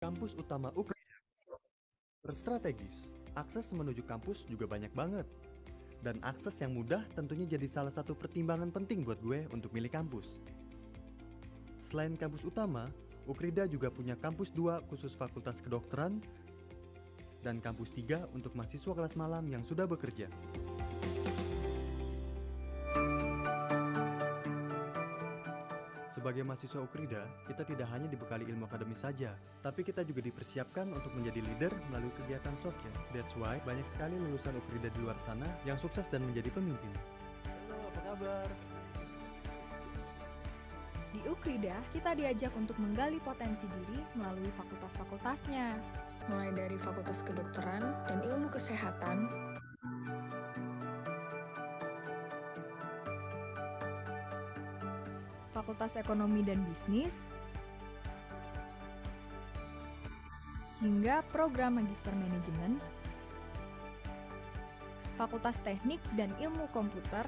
Kampus utama UKM berstrategis. Akses menuju kampus juga banyak banget. Dan akses yang mudah tentunya jadi salah satu pertimbangan penting buat gue untuk milih kampus. Selain kampus utama, Ukrida juga punya kampus 2 khusus Fakultas Kedokteran dan kampus 3 untuk mahasiswa kelas malam yang sudah bekerja. Sebagai mahasiswa Ukrida, kita tidak hanya dibekali ilmu akademis saja, tapi kita juga dipersiapkan untuk menjadi leader melalui kegiatan software. That's why banyak sekali lulusan Ukrida di luar sana yang sukses dan menjadi pemimpin. Halo, apa kabar? Di Ukrida, kita diajak untuk menggali potensi diri melalui fakultas-fakultasnya. Mulai dari Fakultas Kedokteran dan Ilmu Kesehatan, Fakultas Ekonomi dan Bisnis, hingga program Magister Manajemen, Fakultas Teknik dan Ilmu Komputer,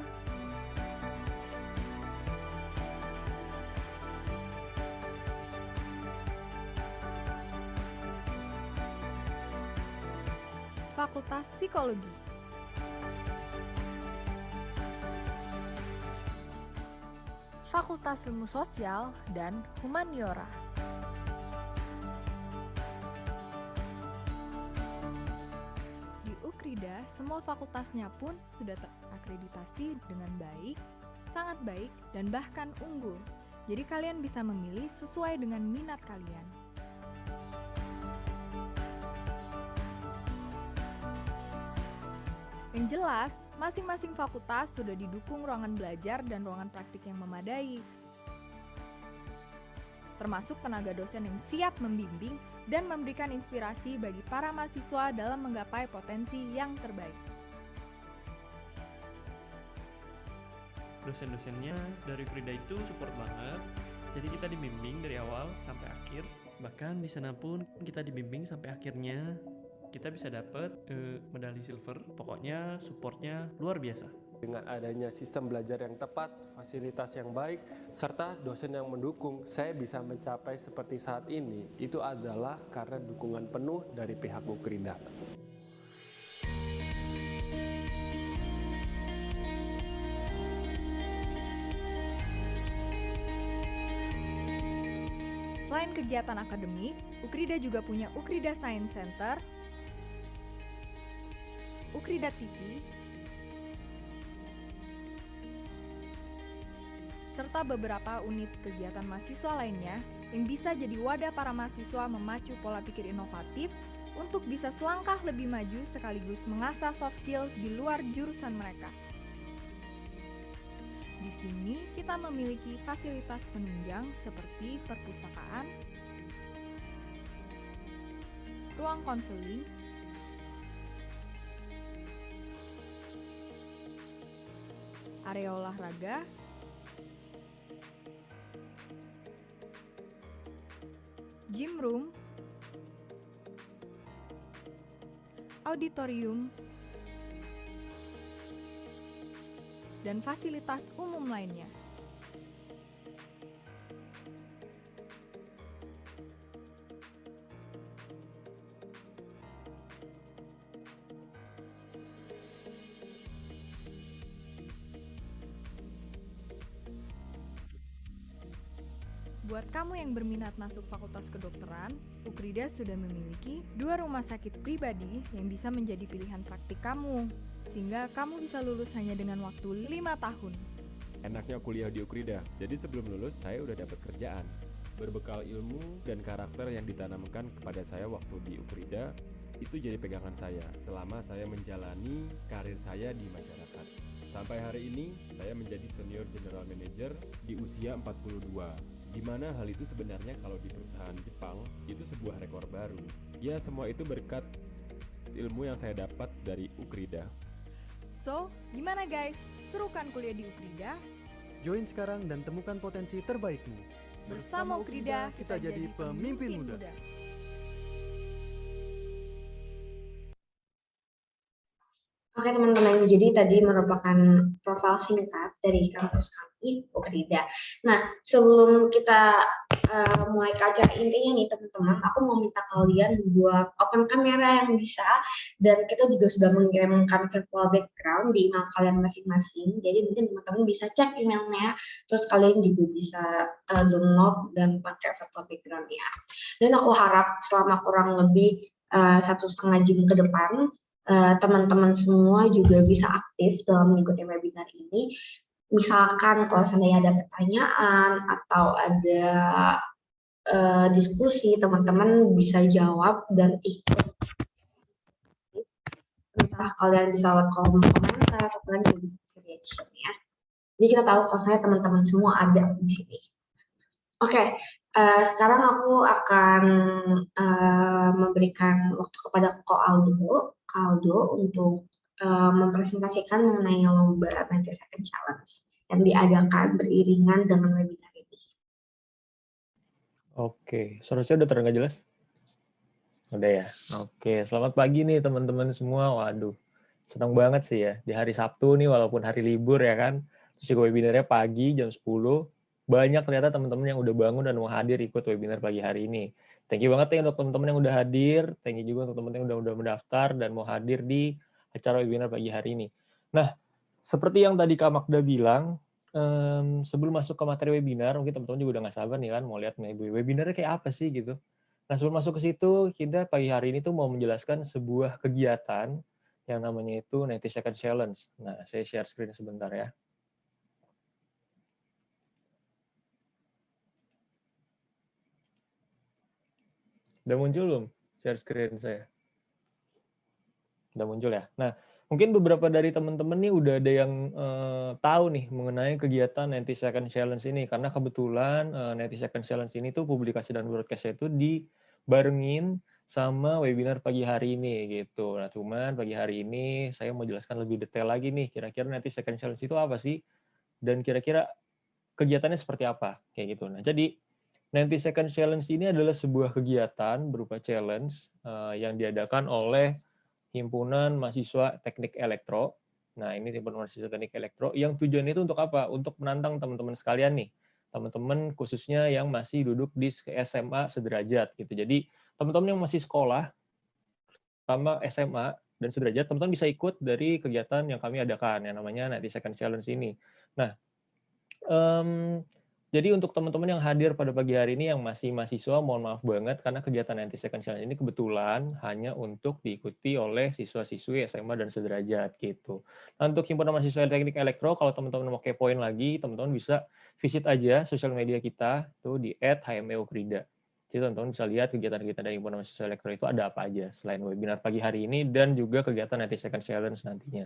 Fakultas Psikologi, Fakultas Ilmu Sosial, dan Humaniora. Di Ukrida, semua fakultasnya pun sudah terakreditasi dengan baik, sangat baik, dan bahkan unggul. Jadi kalian bisa memilih sesuai dengan minat kalian. Yang jelas, masing-masing fakultas sudah didukung ruangan belajar dan ruangan praktik yang memadai. Termasuk tenaga dosen yang siap membimbing dan memberikan inspirasi bagi para mahasiswa dalam menggapai potensi yang terbaik. Dosen-dosennya dari Ukrida itu support banget, jadi kita dibimbing dari awal sampai akhir. Bahkan di sana pun kita dibimbing sampai akhirnya kita bisa dapat medali silver. Pokoknya supportnya luar biasa. Dengan adanya sistem belajar yang tepat, fasilitas yang baik, serta dosen yang mendukung, saya bisa mencapai seperti saat ini. Itu adalah karena dukungan penuh dari pihak Ukrida. Selain kegiatan akademik, Ukrida juga punya Ukrida Science Center, Ukrida TV, serta beberapa unit kegiatan mahasiswa lainnya yang bisa jadi wadah para mahasiswa memacu pola pikir inovatif untuk bisa selangkah lebih maju sekaligus mengasah soft skill di luar jurusan mereka. Di sini kita memiliki fasilitas penunjang seperti perpustakaan, ruang konseling, area olahraga, gym room, auditorium, dan fasilitas umum lainnya. Buat kamu yang berminat masuk Fakultas Kedokteran, Ukrida sudah memiliki 2 rumah sakit pribadi yang bisa menjadi pilihan praktik kamu, sehingga kamu bisa lulus hanya dengan waktu 5 tahun. Enaknya kuliah di Ukrida, jadi sebelum lulus saya udah dapat kerjaan. Berbekal ilmu dan karakter yang ditanamkan kepada saya waktu di Ukrida, itu jadi pegangan saya selama saya menjalani karir saya di masyarakat. Sampai hari ini, saya menjadi senior general manager di usia 42. Di mana hal itu sebenarnya kalau di perusahaan Jepang itu sebuah rekor baru. Ya, semua itu berkat ilmu yang saya dapat dari Ukrida. So, gimana guys? Seru kan kuliah di Ukrida? Join sekarang dan temukan potensi terbaikmu. Bersama Ukrida, kita jadi pemimpin muda. Oke teman-teman, jadi tadi merupakan profil singkat dari kampus kami, Ukrida. Nah, sebelum kita mulai ke acara intinya nih teman-teman, aku mau minta kalian buat open kamera yang bisa, dan kita juga sudah mengirimkan virtual background di email kalian masing-masing. Jadi mungkin teman-teman bisa cek emailnya, terus kalian juga bisa download dan pakai virtual background-nya. Dan aku harap selama kurang lebih 1,5 jam ke depan, teman-teman semua juga bisa aktif dalam mengikuti webinar ini. Misalkan kalau seandainya ada pertanyaan atau ada diskusi, teman-teman bisa jawab dan ikut. Entah kalian bisa lewat kolom komentar atau kalian juga bisa kasih reaction ya. Jadi kita tahu kalau saya teman-teman semua ada di sini. Oke, sekarang aku akan memberikan waktu kepada Ko Aldo untuk mempresentasikan mengenai lomba 90 Second Challenge yang diadakan beriringan dengan webinar ini. Oke, suara saya udah terdengar jelas? Udah ya? Oke, selamat pagi nih teman-teman semua. Waduh, senang banget sih ya. Di hari Sabtu nih, walaupun hari libur ya kan, terus juga webinarnya pagi jam 10, banyak ternyata teman-teman yang udah bangun dan mau hadir ikut webinar pagi hari ini. Thank you banget ya untuk teman-teman yang udah hadir, thank you juga untuk teman-teman yang udah mendaftar dan mau hadir di acara webinar pagi hari ini. Nah, seperti yang tadi Kak Magda bilang, sebelum masuk ke materi webinar, mungkin teman-teman juga udah nggak sabar nih kan, mau lihat nih webinarnya kayak apa sih gitu. Nah, sebelum masuk ke situ, kita pagi hari ini tuh mau menjelaskan sebuah kegiatan yang namanya itu 90 Second Challenge. Nah, saya share screen sebentar ya. Udah muncul belum share screen saya? Udah muncul ya? Nah, mungkin beberapa dari teman-teman nih udah ada yang tahu nih mengenai kegiatan 90 Second Challenge ini, karena kebetulan 90 Second Challenge ini tuh publikasi dan broadcast itu dibarengin sama webinar pagi hari ini gitu. Nah, cuman pagi hari ini saya mau jelaskan lebih detail lagi nih, kira-kira 90 Second Challenge itu apa sih? Dan kira-kira kegiatannya seperti apa? Kayak gitu. Nah, jadi 90 Second Challenge ini adalah sebuah kegiatan berupa challenge yang diadakan oleh Himpunan Mahasiswa Teknik Elektro. Nah, ini Himpunan Mahasiswa Teknik Elektro yang tujuannya itu untuk apa? Untuk menantang teman-teman sekalian nih. Teman-teman khususnya yang masih duduk di SMA sederajat gitu. Jadi, teman-teman yang masih sekolah sama SMA dan sederajat, teman-teman bisa ikut dari kegiatan yang kami adakan yang namanya 90 Second Challenge ini. Nah, jadi untuk teman-teman yang hadir pada pagi hari ini yang masih mahasiswa, mohon maaf banget karena kegiatan 90 Second Challenge ini kebetulan hanya untuk diikuti oleh siswa-siswi SMA dan sederajat gitu. Nah, untuk Himpunan Mahasiswa Teknik Elektro, kalau teman-teman mau kepoin lagi, teman-teman bisa visit aja sosial media kita tuh di @hmeukrida. Jadi teman-teman bisa lihat kegiatan-kegiatan dari Himpunan Mahasiswa Elektro itu ada apa aja selain webinar pagi hari ini dan juga kegiatan 90 Second Challenge nantinya.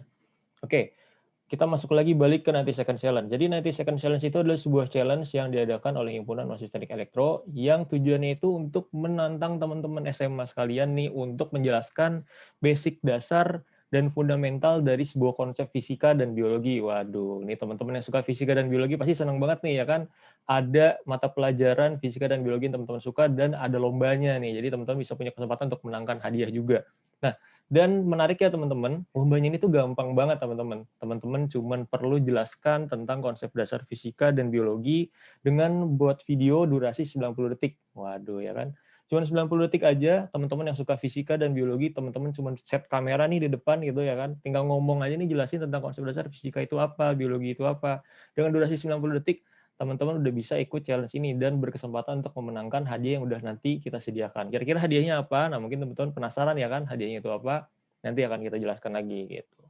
Oke. Kita masuk lagi balik ke 90 Second Challenge. Jadi 90 Second Challenge itu adalah sebuah challenge yang diadakan oleh Himpunan Mahasiswa Teknik Elektro yang tujuannya itu untuk menantang teman-teman SMA sekalian nih untuk menjelaskan basic dasar dan fundamental dari sebuah konsep fisika dan biologi. Waduh, ini teman-teman yang suka fisika dan biologi pasti senang banget nih ya kan. Ada mata pelajaran fisika dan biologi yang teman-teman suka dan ada lombanya nih. Jadi teman-teman bisa punya kesempatan untuk menangkan hadiah juga. Nah, dan menarik ya teman-teman, lombanya ini tuh gampang banget teman-teman. Teman-teman cuman perlu jelaskan tentang konsep dasar fisika dan biologi dengan buat video durasi 90 detik. Waduh ya kan. Cuman 90 detik aja, teman-teman yang suka fisika dan biologi, teman-teman cuman set kamera nih di depan gitu ya kan. Tinggal ngomong aja nih jelasin tentang konsep dasar fisika itu apa, biologi itu apa. Dengan durasi 90 detik, teman-teman udah bisa ikut challenge ini dan berkesempatan untuk memenangkan hadiah yang udah nanti kita sediakan. Kira-kira hadiahnya apa? Nah, mungkin teman-teman penasaran ya kan hadiahnya itu apa? Nanti akan kita jelaskan lagi gitu.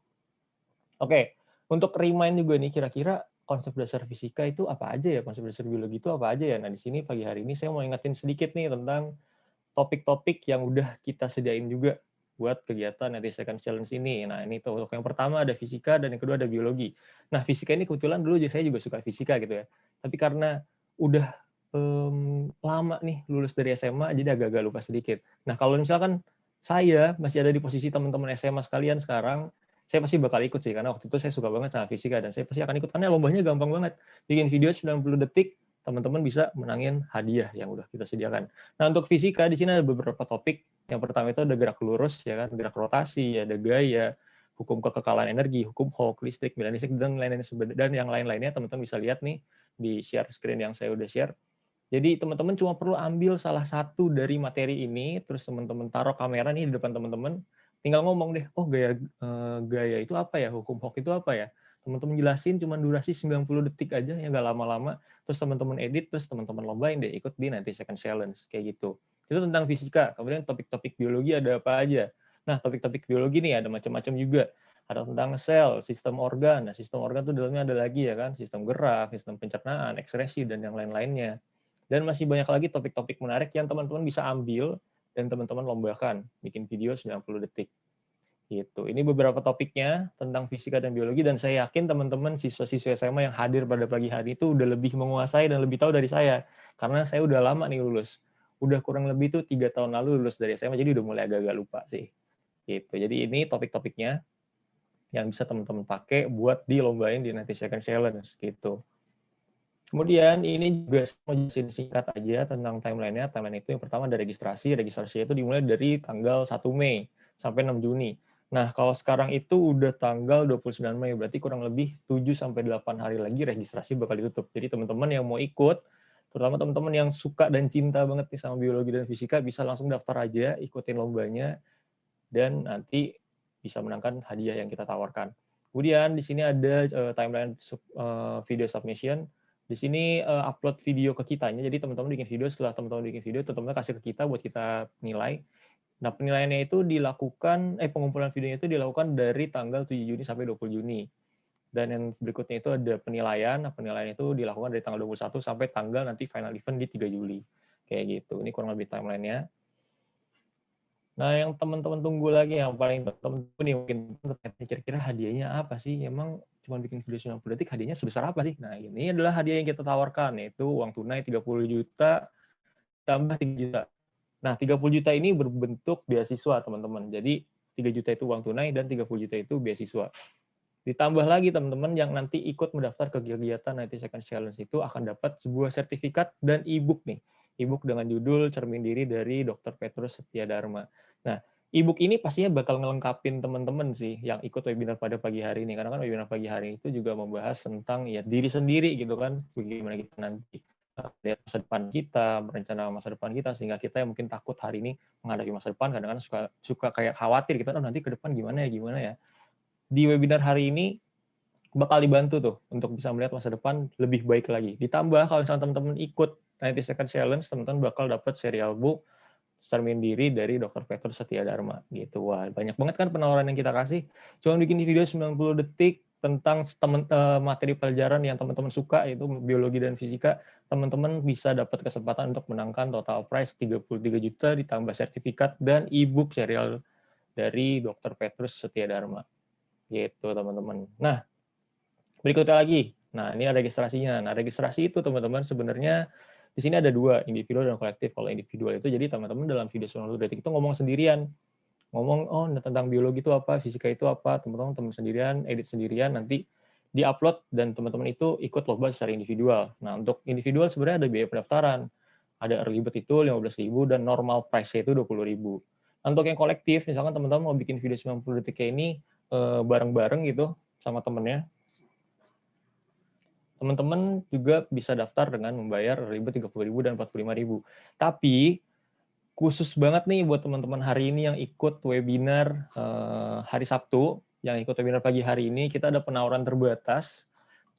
Oke, untuk remind juga nih kira-kira konsep dasar fisika itu apa aja ya? Konsep dasar biologi itu apa aja ya? Nah, di sini pagi hari ini saya mau ingetin sedikit nih tentang topik-topik yang udah kita sediain juga buat kegiatan 90 Second Challenge ini. Nah, ini tuh yang pertama ada fisika dan yang kedua ada biologi. Nah, fisika ini kebetulan dulu saya juga suka fisika gitu ya. Tapi karena udah lama nih lulus dari SMA, jadi agak-agak lupa sedikit. Nah, kalau misalkan saya masih ada di posisi teman-teman SMA sekalian sekarang, saya pasti bakal ikut sih, karena waktu itu saya suka banget sama fisika, dan saya pasti akan ikut, karena lombanya gampang banget. Bikin video 90 detik, teman-teman bisa menangin hadiah yang udah kita sediakan. Nah, untuk fisika, di sini ada beberapa topik. Yang pertama itu ada gerak lurus, ya kan, gerak rotasi, ada gaya, hukum kekekalan energi, hukum Hooke, listrik, Milan listrik, dan yang lain-lainnya teman-teman bisa lihat nih di share screen yang saya udah share. Jadi teman-teman cuma perlu ambil salah satu dari materi ini, terus teman-teman taruh kamera nih di depan teman-teman, tinggal ngomong deh, oh gaya itu apa ya, hukum Hooke itu apa ya, teman-teman jelasin cuma durasi 90 detik aja, ya nggak lama-lama, terus teman-teman edit, terus teman-teman lombain deh, ikut di 90 second challenge, kayak gitu. Itu tentang fisika, kemudian topik-topik biologi ada apa aja. Nah, topik-topik biologi nih ada macam-macam juga. Ada tentang sel, sistem organ. Nah, sistem organ tuh dalamnya ada lagi ya kan, sistem gerak, sistem pencernaan, ekskresi, dan yang lain-lainnya. Dan masih banyak lagi topik-topik menarik yang teman-teman bisa ambil dan teman-teman lombakan, bikin video 90 detik. Gitu. Ini beberapa topiknya tentang fisika dan biologi, dan saya yakin teman-teman siswa-siswa SMA yang hadir pada pagi hari itu udah lebih menguasai dan lebih tahu dari saya. Karena saya udah lama nih lulus. Udah kurang lebih tuh 3 tahun lalu lulus dari SMA, jadi udah mulai agak-agak lupa sih. Gitu. Jadi ini topik-topiknya yang bisa teman-teman pakai buat dilombain di 90 Second Challenge gitu. Kemudian ini juga mau jelasin singkat aja tentang timeline-nya. Timeline itu yang pertama ada registrasi. Registrasi itu dimulai dari tanggal 1 Mei sampai 6 Juni. Nah, kalau sekarang itu udah tanggal 29 Mei, berarti kurang lebih 7-8 hari lagi registrasi bakal ditutup. Jadi teman-teman yang mau ikut, terutama teman-teman yang suka dan cinta banget nih sama biologi dan fisika, bisa langsung daftar aja, ikutin lombanya, dan nanti bisa menangkan hadiah yang kita tawarkan. Kemudian di sini ada timeline video submission. Di sini upload video ke kitanya. Jadi teman-teman bikin video, setelah teman-teman bikin video, teman-teman kasih ke kita buat kita nilai. Nah, penilaiannya itu dilakukan, pengumpulan videonya itu dilakukan dari tanggal 7 Juni sampai 20 Juni. Dan yang berikutnya itu ada penilaian. Nah, penilaian itu dilakukan dari tanggal 21 sampai tanggal nanti final event di 3 Juli. Kayak gitu. Ini kurang lebih timeline-nya. Nah, yang teman-teman tunggu lagi, yang paling teman-teman nih mungkin kira-kira hadiahnya apa sih? Emang cuma bikin video 90 detik, hadiahnya sebesar apa sih? Nah, ini adalah hadiah yang kita tawarkan, yaitu uang tunai 30 juta tambah 3 juta. Nah, 30 juta ini berbentuk beasiswa, teman-teman. Jadi, 3 juta itu uang tunai dan 30 juta itu beasiswa. Ditambah lagi, teman-teman yang nanti ikut mendaftar ke kegiatan 90 Second Challenge itu akan dapat sebuah sertifikat dan e-book nih. E-book dengan judul Cermin Diri dari Dr. Petrus Setia Dharma. Nah, e-book ini pastinya bakal ngelengkapin teman-teman sih yang ikut webinar pada pagi hari ini. Karena kan webinar pagi hari itu juga membahas tentang ya diri sendiri gitu kan. Bagaimana kita nanti lihat masa depan kita, merencanakan masa depan kita, sehingga kita yang mungkin takut hari ini menghadapi masa depan, kadang-kadang suka kayak khawatir gitu, nanti ke depan gimana ya. Di webinar hari ini bakal dibantu tuh untuk bisa melihat masa depan lebih baik lagi. Ditambah kalau misalnya teman-teman ikut 90 Second Challenge, teman-teman bakal dapat serial book Cermin Diri dari Dr. Petrus Setia Dharma gitu. Wah, banyak banget kan penawaran yang kita kasih. Cuma bikin video 90 detik tentang materi pelajaran yang teman-teman suka, yaitu biologi dan fisika. Teman-teman bisa dapat kesempatan untuk menangkan total prize 33 juta ditambah sertifikat dan e-book serial dari Dr. Petrus Setia Dharma. Gitu, teman-teman. Nah, berikutnya lagi. Nah, ini ada registrasinya. Nah, registrasi itu teman-teman sebenarnya di sini ada dua, individual dan kolektif. Kalau individual itu jadi teman-teman dalam video 90 detik itu ngomong sendirian. Ngomong, oh tentang biologi itu apa, fisika itu apa, teman-teman sendirian, edit sendirian, nanti di-upload dan teman-teman itu ikut lomba secara individual. Nah, untuk individual sebenarnya ada biaya pendaftaran. Ada early bird itu 15.000 dan normal price-nya itu 20.000. Nah, untuk yang kolektif, misalkan teman-teman mau bikin video 90 detik kayak ini bareng-bareng gitu sama temennya, teman-teman juga bisa daftar dengan membayar ribet 30.000 dan 45.000. Tapi khusus banget nih buat teman-teman hari ini yang ikut webinar hari Sabtu, yang ikut webinar pagi hari ini, kita ada penawaran terbatas.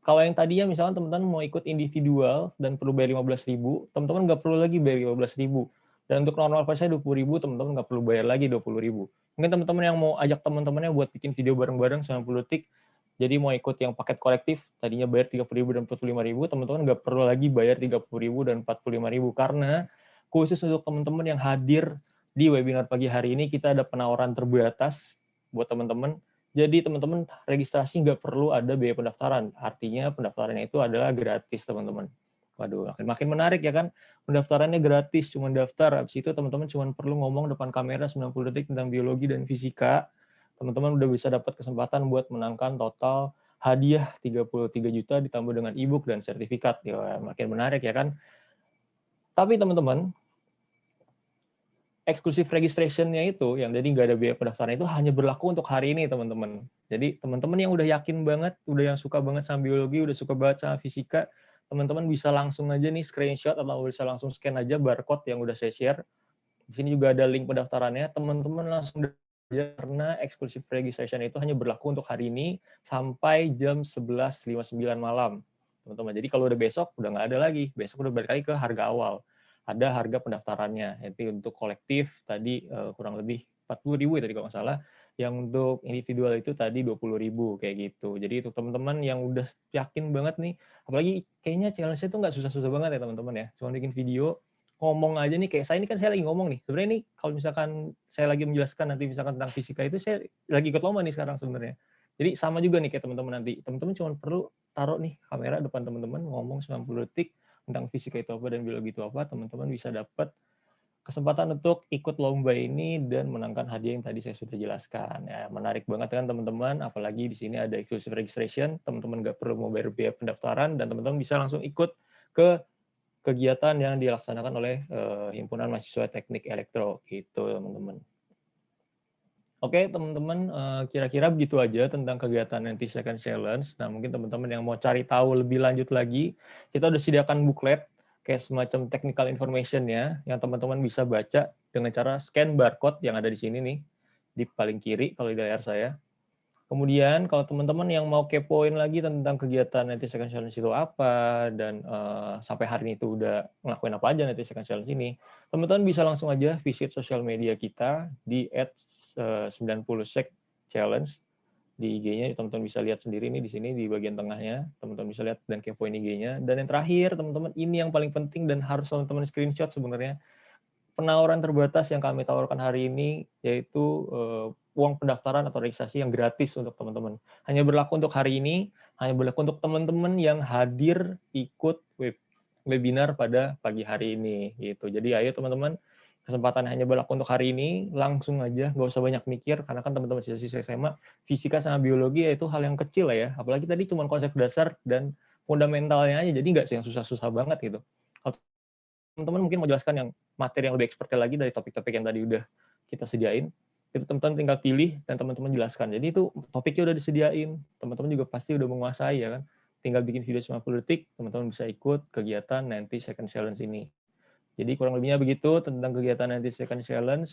Kalau yang tadinya misalnya teman-teman mau ikut individual dan perlu bayar 15.000, teman-teman nggak perlu lagi bayar 15.000. Dan untuk normal price-nya 20.000, teman-teman nggak perlu bayar lagi 20.000. Mungkin teman-teman yang mau ajak teman-temannya buat bikin video bareng-bareng 90 detik, jadi mau ikut yang paket kolektif, tadinya bayar 30.000 dan 45.000, teman-teman nggak perlu lagi bayar 30.000 dan 45.000, karena khusus untuk teman-teman yang hadir di webinar pagi hari ini, kita ada penawaran terbatas buat teman-teman. Jadi teman-teman registrasi nggak perlu ada biaya pendaftaran. Artinya pendaftarannya itu adalah gratis, teman-teman. Waduh, makin menarik ya kan? Pendaftarannya gratis, cuma daftar. Habis itu teman-teman cuma perlu ngomong depan kamera 90 detik tentang biologi dan fisika. Teman-teman udah bisa dapat kesempatan buat menangkan total hadiah 33 juta ditambah dengan e-book dan sertifikat. Ya, makin menarik ya kan? Tapi teman-teman, Exclusive registration-nya itu, yang jadi nggak ada biaya pendaftaran itu hanya berlaku untuk hari ini, teman-teman. Jadi teman-teman yang udah yakin banget, udah yang suka banget sama biologi, udah suka banget sama fisika, teman-teman bisa langsung aja nih screenshot atau bisa langsung scan aja barcode yang udah saya share. Di sini juga ada link pendaftarannya, teman-teman langsung aja karena exclusive registration itu hanya berlaku untuk hari ini sampai jam 11.59 malam, teman-teman. Jadi kalau udah besok, udah nggak ada lagi. Besok udah balik lagi ke harga awal. Ada harga pendaftarannya, yaitu untuk kolektif tadi kurang lebih 40.000 tadi kalau nggak salah, yang untuk individual itu tadi 20.000 kayak gitu. Jadi untuk teman-teman yang udah yakin banget nih, apalagi kayaknya challenge-nya itu nggak susah-susah banget ya teman-teman ya, cuma bikin video, ngomong aja nih, kayak saya ini kan saya lagi ngomong nih, sebenarnya nih kalau misalkan saya lagi menjelaskan nanti misalkan tentang fisika itu saya lagi ikut lomba nih sekarang sebenarnya. Jadi sama juga nih kayak teman-teman nanti, teman-teman cuma perlu taruh nih kamera depan teman-teman, ngomong 90 detik, tentang fisika itu apa dan biologi itu apa, teman-teman bisa dapat kesempatan untuk ikut lomba ini dan menangkan hadiah yang tadi saya sudah jelaskan. Ya, menarik banget kan teman-teman, apalagi di sini ada exclusive registration, teman-teman nggak perlu mau bayar biaya pendaftaran dan teman-teman bisa langsung ikut ke kegiatan yang dilaksanakan oleh Himpunan Mahasiswa Teknik Elektro gitu, teman-teman. Oke, teman-teman, kira-kira begitu aja tentang kegiatan 90 Second Challenge. Nah, mungkin teman-teman yang mau cari tahu lebih lanjut lagi, kita udah sediakan buklet, kayak semacam technical information-nya, yang teman-teman bisa baca dengan cara scan barcode yang ada di sini nih, di paling kiri kalau di layar saya. Kemudian, kalau teman-teman yang mau kepoin lagi tentang kegiatan 90 Second Challenge itu apa, dan sampai hari ini itu udah ngelakuin apa aja 90 Second Challenge ini, teman-teman bisa langsung aja visit sosial media kita di @90sec challenge di IG-nya, teman-teman bisa lihat sendiri nih di sini di bagian tengahnya, teman-teman bisa lihat dan kepoin IG-nya. Dan yang terakhir, teman-teman, ini yang paling penting dan harus teman-teman screenshot sebenarnya, penawaran terbatas yang kami tawarkan hari ini yaitu uang pendaftaran atau registrasi yang gratis untuk teman-teman. Hanya berlaku untuk hari ini, hanya berlaku untuk teman-teman yang hadir ikut webinar pada pagi hari ini gitu. Jadi ayo teman-teman, kesempatan hanya berlaku untuk hari ini, langsung aja, nggak usah banyak mikir, karena kan teman-teman siswa SMA, fisika sama biologi itu hal yang kecil lah ya, apalagi tadi cuma konsep dasar dan fundamentalnya aja, jadi nggak yang susah-susah banget gitu. Kalau teman-teman mungkin mau jelaskan yang materi yang lebih expert lagi dari topik-topik yang tadi udah kita sediain, itu teman-teman tinggal pilih dan teman-teman jelaskan. Jadi itu topiknya udah disediain, teman-teman juga pasti udah menguasai ya kan, tinggal bikin video 90 detik, teman-teman bisa ikut kegiatan 90 Second Challenge ini. Jadi kurang lebihnya begitu tentang kegiatan 90 Second Challenge.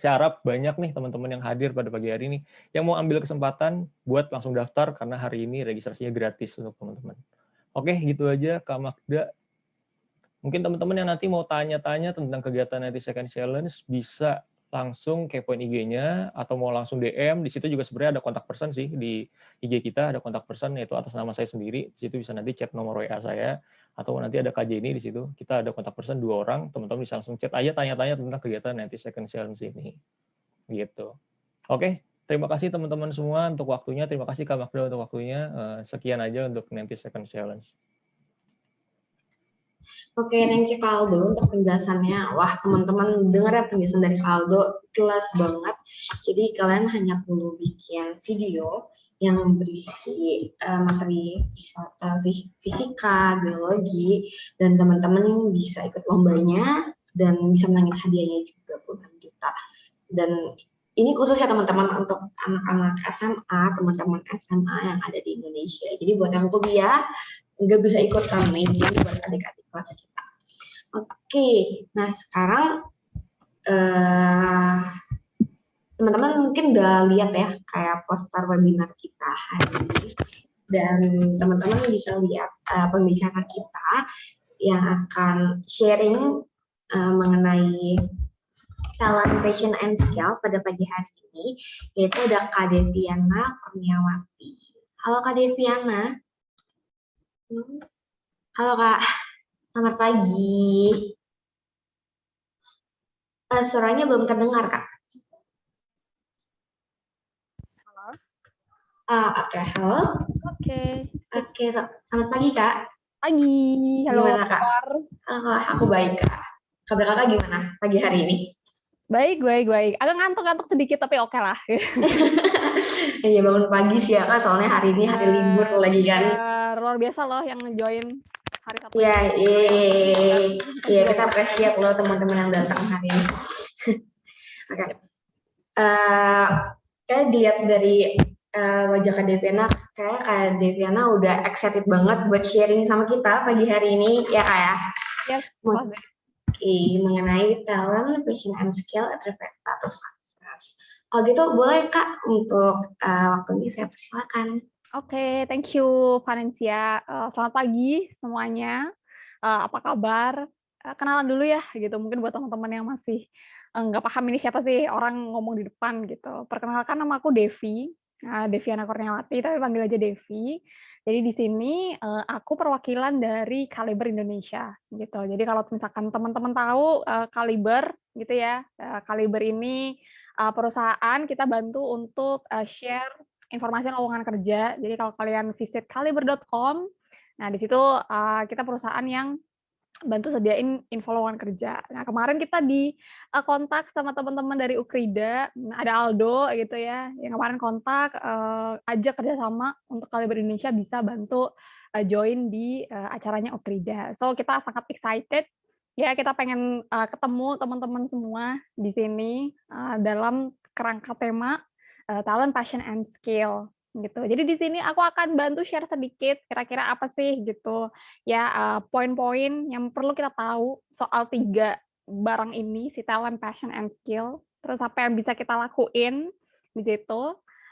Saya harap banyak nih teman-teman yang hadir pada pagi hari ini yang mau ambil kesempatan buat langsung daftar karena hari ini registrasinya gratis untuk teman-teman. Oke, gitu aja Kak Magda. Mungkin teman-teman yang nanti mau tanya-tanya tentang kegiatan 90 Second Challenge bisa langsung kepoin IG-nya atau mau langsung DM. Di situ juga sebenarnya ada kontak person sih, di IG kita ada kontak person yaitu atas nama saya sendiri. Di situ bisa nanti chat nomor WA saya atau nanti ada KJ ini di situ. Kita ada kontak person 2 orang, teman-teman bisa langsung chat aja tanya-tanya tentang kegiatan 90 Second Challenge ini. Gitu. Oke, terima kasih teman-teman semua untuk waktunya. Terima kasih Kak Magda untuk waktunya. Sekian aja untuk 90 Second Challenge. Oke, thank you Kak Aldo untuk penjelasannya. Wah, teman-teman dengar ya penjelasan dari Kak Aldo, jelas banget. Jadi kalian hanya perlu bikin video yang berisi materi fisika, biologi, dan teman-teman bisa ikut lombanya dan bisa menangin hadiahnya juga puluhan juta. Dan ini khusus ya teman-teman untuk anak-anak SMA, teman-teman SMA yang ada di Indonesia. Jadi buat yang kuliah nggak bisa ikut kami, jadi buat adik-adik kelas kita. Oke, nah sekarang teman-teman mungkin udah lihat ya kayak poster webinar kita hari ini, dan teman-teman bisa lihat pembicara kita yang akan sharing mengenai talent, passion, and skill pada pagi hari ini, yaitu ada Kak Deviana Kurniawati. Halo Kak Deviana. Halo Kak, selamat pagi. Suaranya belum terdengar Kak. Halo. Oke, halo. Oke, selamat pagi Kak. Pagi, halo. Gimana Kak? Aku baik Kak. Kabar Kakak gimana pagi hari ini? Baik. Agak ngantuk-ngantuk sedikit tapi oke lah. Iya, bangun pagi sih ya Kak, soalnya hari ini hari libur lagi kan. Luar biasa loh yang join hari Sabtu. Iya, Thank you iya kita banget. appreciate loh teman-teman yang datang hari ini. Oke. Kayak dilihat dari wajah Kak Deviana, kayak Kak Deviana udah excited banget buat sharing sama kita pagi hari ini, ya Kak ya? Yes, Oke, mengenai talent, passion, and skill, trifecta atau sukses. Kalau gitu boleh Kak untuk waktunya saya persilakan. Oke, thank you Valencia. Selamat pagi semuanya. Apa kabar? Kenalan dulu ya, gitu. Mungkin buat teman-teman yang masih nggak paham ini siapa sih orang ngomong di depan gitu. Perkenalkan, nama aku Devi, Deviana Kurniawati, tapi panggil aja Devi. Jadi di sini aku perwakilan dari Kaliber Indonesia, gitu. Jadi kalau misalkan teman-teman tahu Kaliber, gitu ya. Kaliber ini perusahaan kita bantu untuk share informasi lowongan kerja. Jadi kalau kalian visit kaliber.com, nah di situ kita perusahaan yang bantu sediain info lowongan kerja. Nah kemarin kita di kontak sama teman-teman dari Ukrida, ada Aldo gitu ya, yang kemarin kontak ajak kerjasama untuk Kaliber Indonesia bisa bantu join di acaranya Ukrida. So kita sangat excited ya, kita pengen ketemu teman-teman semua di sini dalam kerangka tema talent, passion, and skill gitu. Jadi di sini aku akan bantu share sedikit kira-kira apa sih gitu ya poin-poin yang perlu kita tahu soal 3 barang ini, si talent, passion, and skill. Terus apa yang bisa kita lakuin di situ.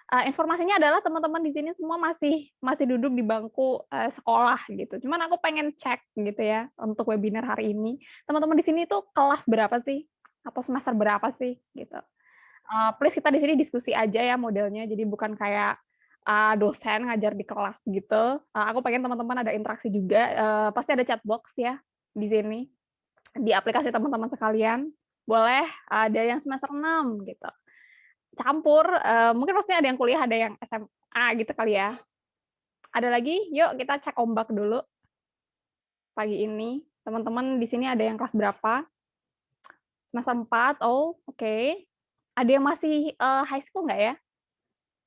Informasinya adalah teman-teman di sini semua masih duduk di bangku sekolah gitu. Cuman aku pengen cek gitu ya untuk webinar hari ini. Teman-teman di sini tuh kelas berapa sih? Atau semester berapa sih gitu. Please kita di sini diskusi aja ya modelnya, jadi bukan kayak dosen ngajar di kelas gitu. Aku pengen teman-teman ada interaksi juga, pasti ada chat box ya di sini, di aplikasi teman-teman sekalian. Boleh ada yang semester 6 gitu. Campur, mungkin maksudnya ada yang kuliah, ada yang SMA gitu kali ya. Ada lagi? Yuk kita cek ombak dulu pagi ini. Teman-teman di sini ada yang kelas berapa? Semester 4, oh oke. Ada yang masih high school nggak ya?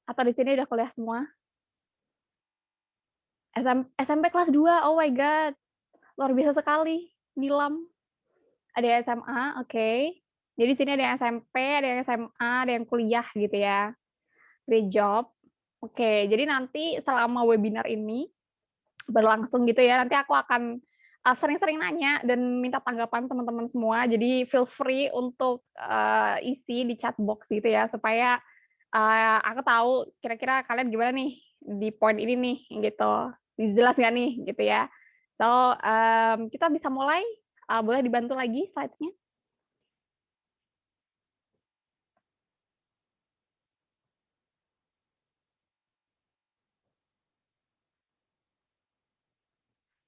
Atau di sini udah kuliah semua? SMP kelas 2, oh my god, luar biasa sekali, Nilam. Ada yang SMA, oke. Jadi sini ada yang SMP, ada yang SMA, ada yang kuliah gitu ya. Great job. Oke, jadi nanti selama webinar ini berlangsung gitu ya, nanti aku akan sering-sering nanya dan minta tanggapan teman-teman semua. Jadi feel free untuk isi di chat box gitu ya, supaya aku tahu kira-kira kalian gimana nih di poin ini nih gitu. Jelas nggak nih gitu ya. So, kita bisa mulai. Boleh dibantu lagi slides-nya?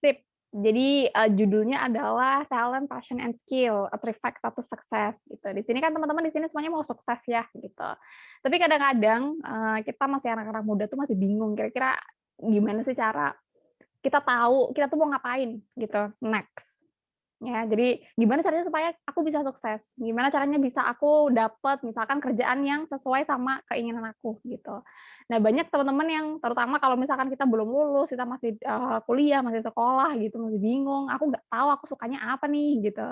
Sip. Jadi judulnya adalah Talent, Passion, and Skill, a Trifecta to Success gitu. Di sini kan teman-teman di sini semuanya mau sukses ya gitu. Tapi kadang-kadang kita masih anak-anak muda tuh masih bingung kira-kira gimana sih cara kita tahu kita tuh mau ngapain gitu next. Ya, jadi gimana caranya supaya aku bisa sukses? Gimana caranya bisa aku dapat misalkan kerjaan yang sesuai sama keinginan aku gitu. Nah, banyak teman-teman yang terutama kalau misalkan kita belum lulus, kita masih kuliah, masih sekolah gitu, masih bingung, aku nggak tahu aku sukanya apa nih gitu.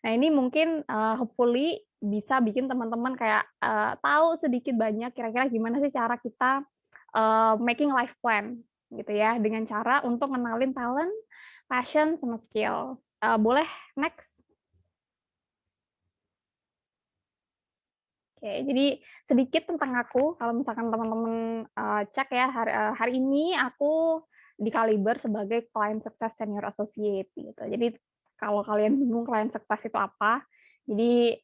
Nah, ini mungkin hopefully bisa bikin teman-teman kayak tahu sedikit banyak kira-kira gimana sih cara kita making life plan gitu ya, dengan cara untuk ngenalin talent, passion, sama skill. Boleh next? Oke, jadi sedikit tentang aku. Kalau misalkan teman-teman cek ya, hari ini aku di Kaliber sebagai Client Success Senior Associate gitu. Jadi kalau kalian bingung Client Success itu apa, jadi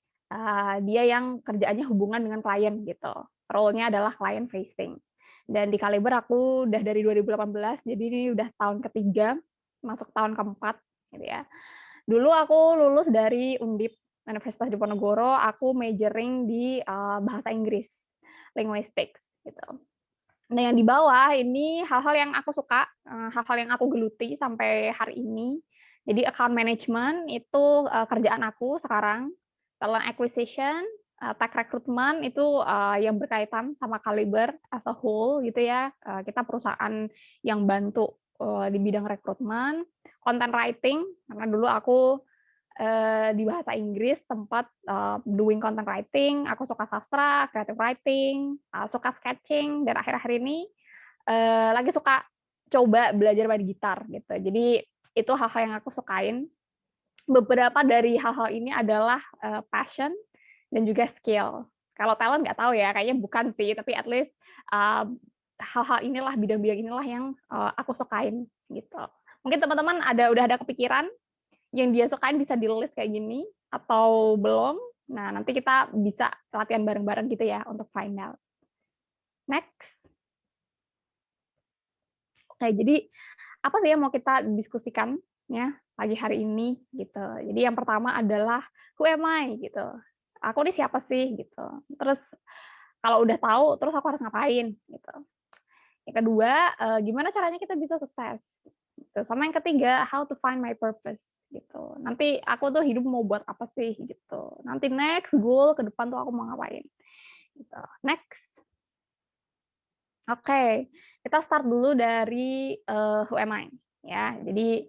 dia yang kerjaannya hubungan dengan klien gitu. Role-nya adalah client facing. Dan di Kaliber aku udah dari 2018, jadi ini udah tahun ketiga, masuk tahun keempat gitu ya. Dulu aku lulus dari Undip, Universitas Diponegoro, aku majoring di bahasa Inggris, linguistics gitu. Nah, yang di bawah ini hal-hal yang aku suka, hal-hal yang aku geluti sampai hari ini. Jadi account management itu kerjaan aku sekarang, talent acquisition, tech recruitment itu yang berkaitan sama Kaliber as a whole gitu ya. Kita perusahaan yang bantu di bidang rekrutmen, content writing, karena dulu aku di bahasa Inggris sempat doing content writing, aku suka sastra, creative writing, suka sketching, dan akhir-akhir ini lagi suka coba belajar main gitar gitu. Jadi itu hal-hal yang aku sukain. Beberapa dari hal-hal ini adalah passion dan juga skill. Kalau talent nggak tahu ya, kayaknya bukan sih, tapi at least hal-hal inilah, bidang-bidang inilah yang aku sukain gitu. Mungkin teman-teman udah ada kepikiran yang dia sukain bisa di-list kayak gini atau belum? Nah, nanti kita bisa latihan bareng-bareng gitu ya untuk find out. Next. Oke, jadi apa sih yang mau kita diskusikan ya pagi hari ini gitu. Jadi yang pertama adalah who am I gitu. Aku ini siapa sih gitu. Terus kalau udah tahu, terus aku harus ngapain gitu. Yang kedua, gimana caranya kita bisa sukses. Gitu. Sama yang ketiga, how to find my purpose gitu. Nanti aku tuh hidup mau buat apa sih gitu. Nanti next goal ke depan tuh aku mau ngapain. Gitu. Next. Oke, kita start dulu dari who am I ya. Jadi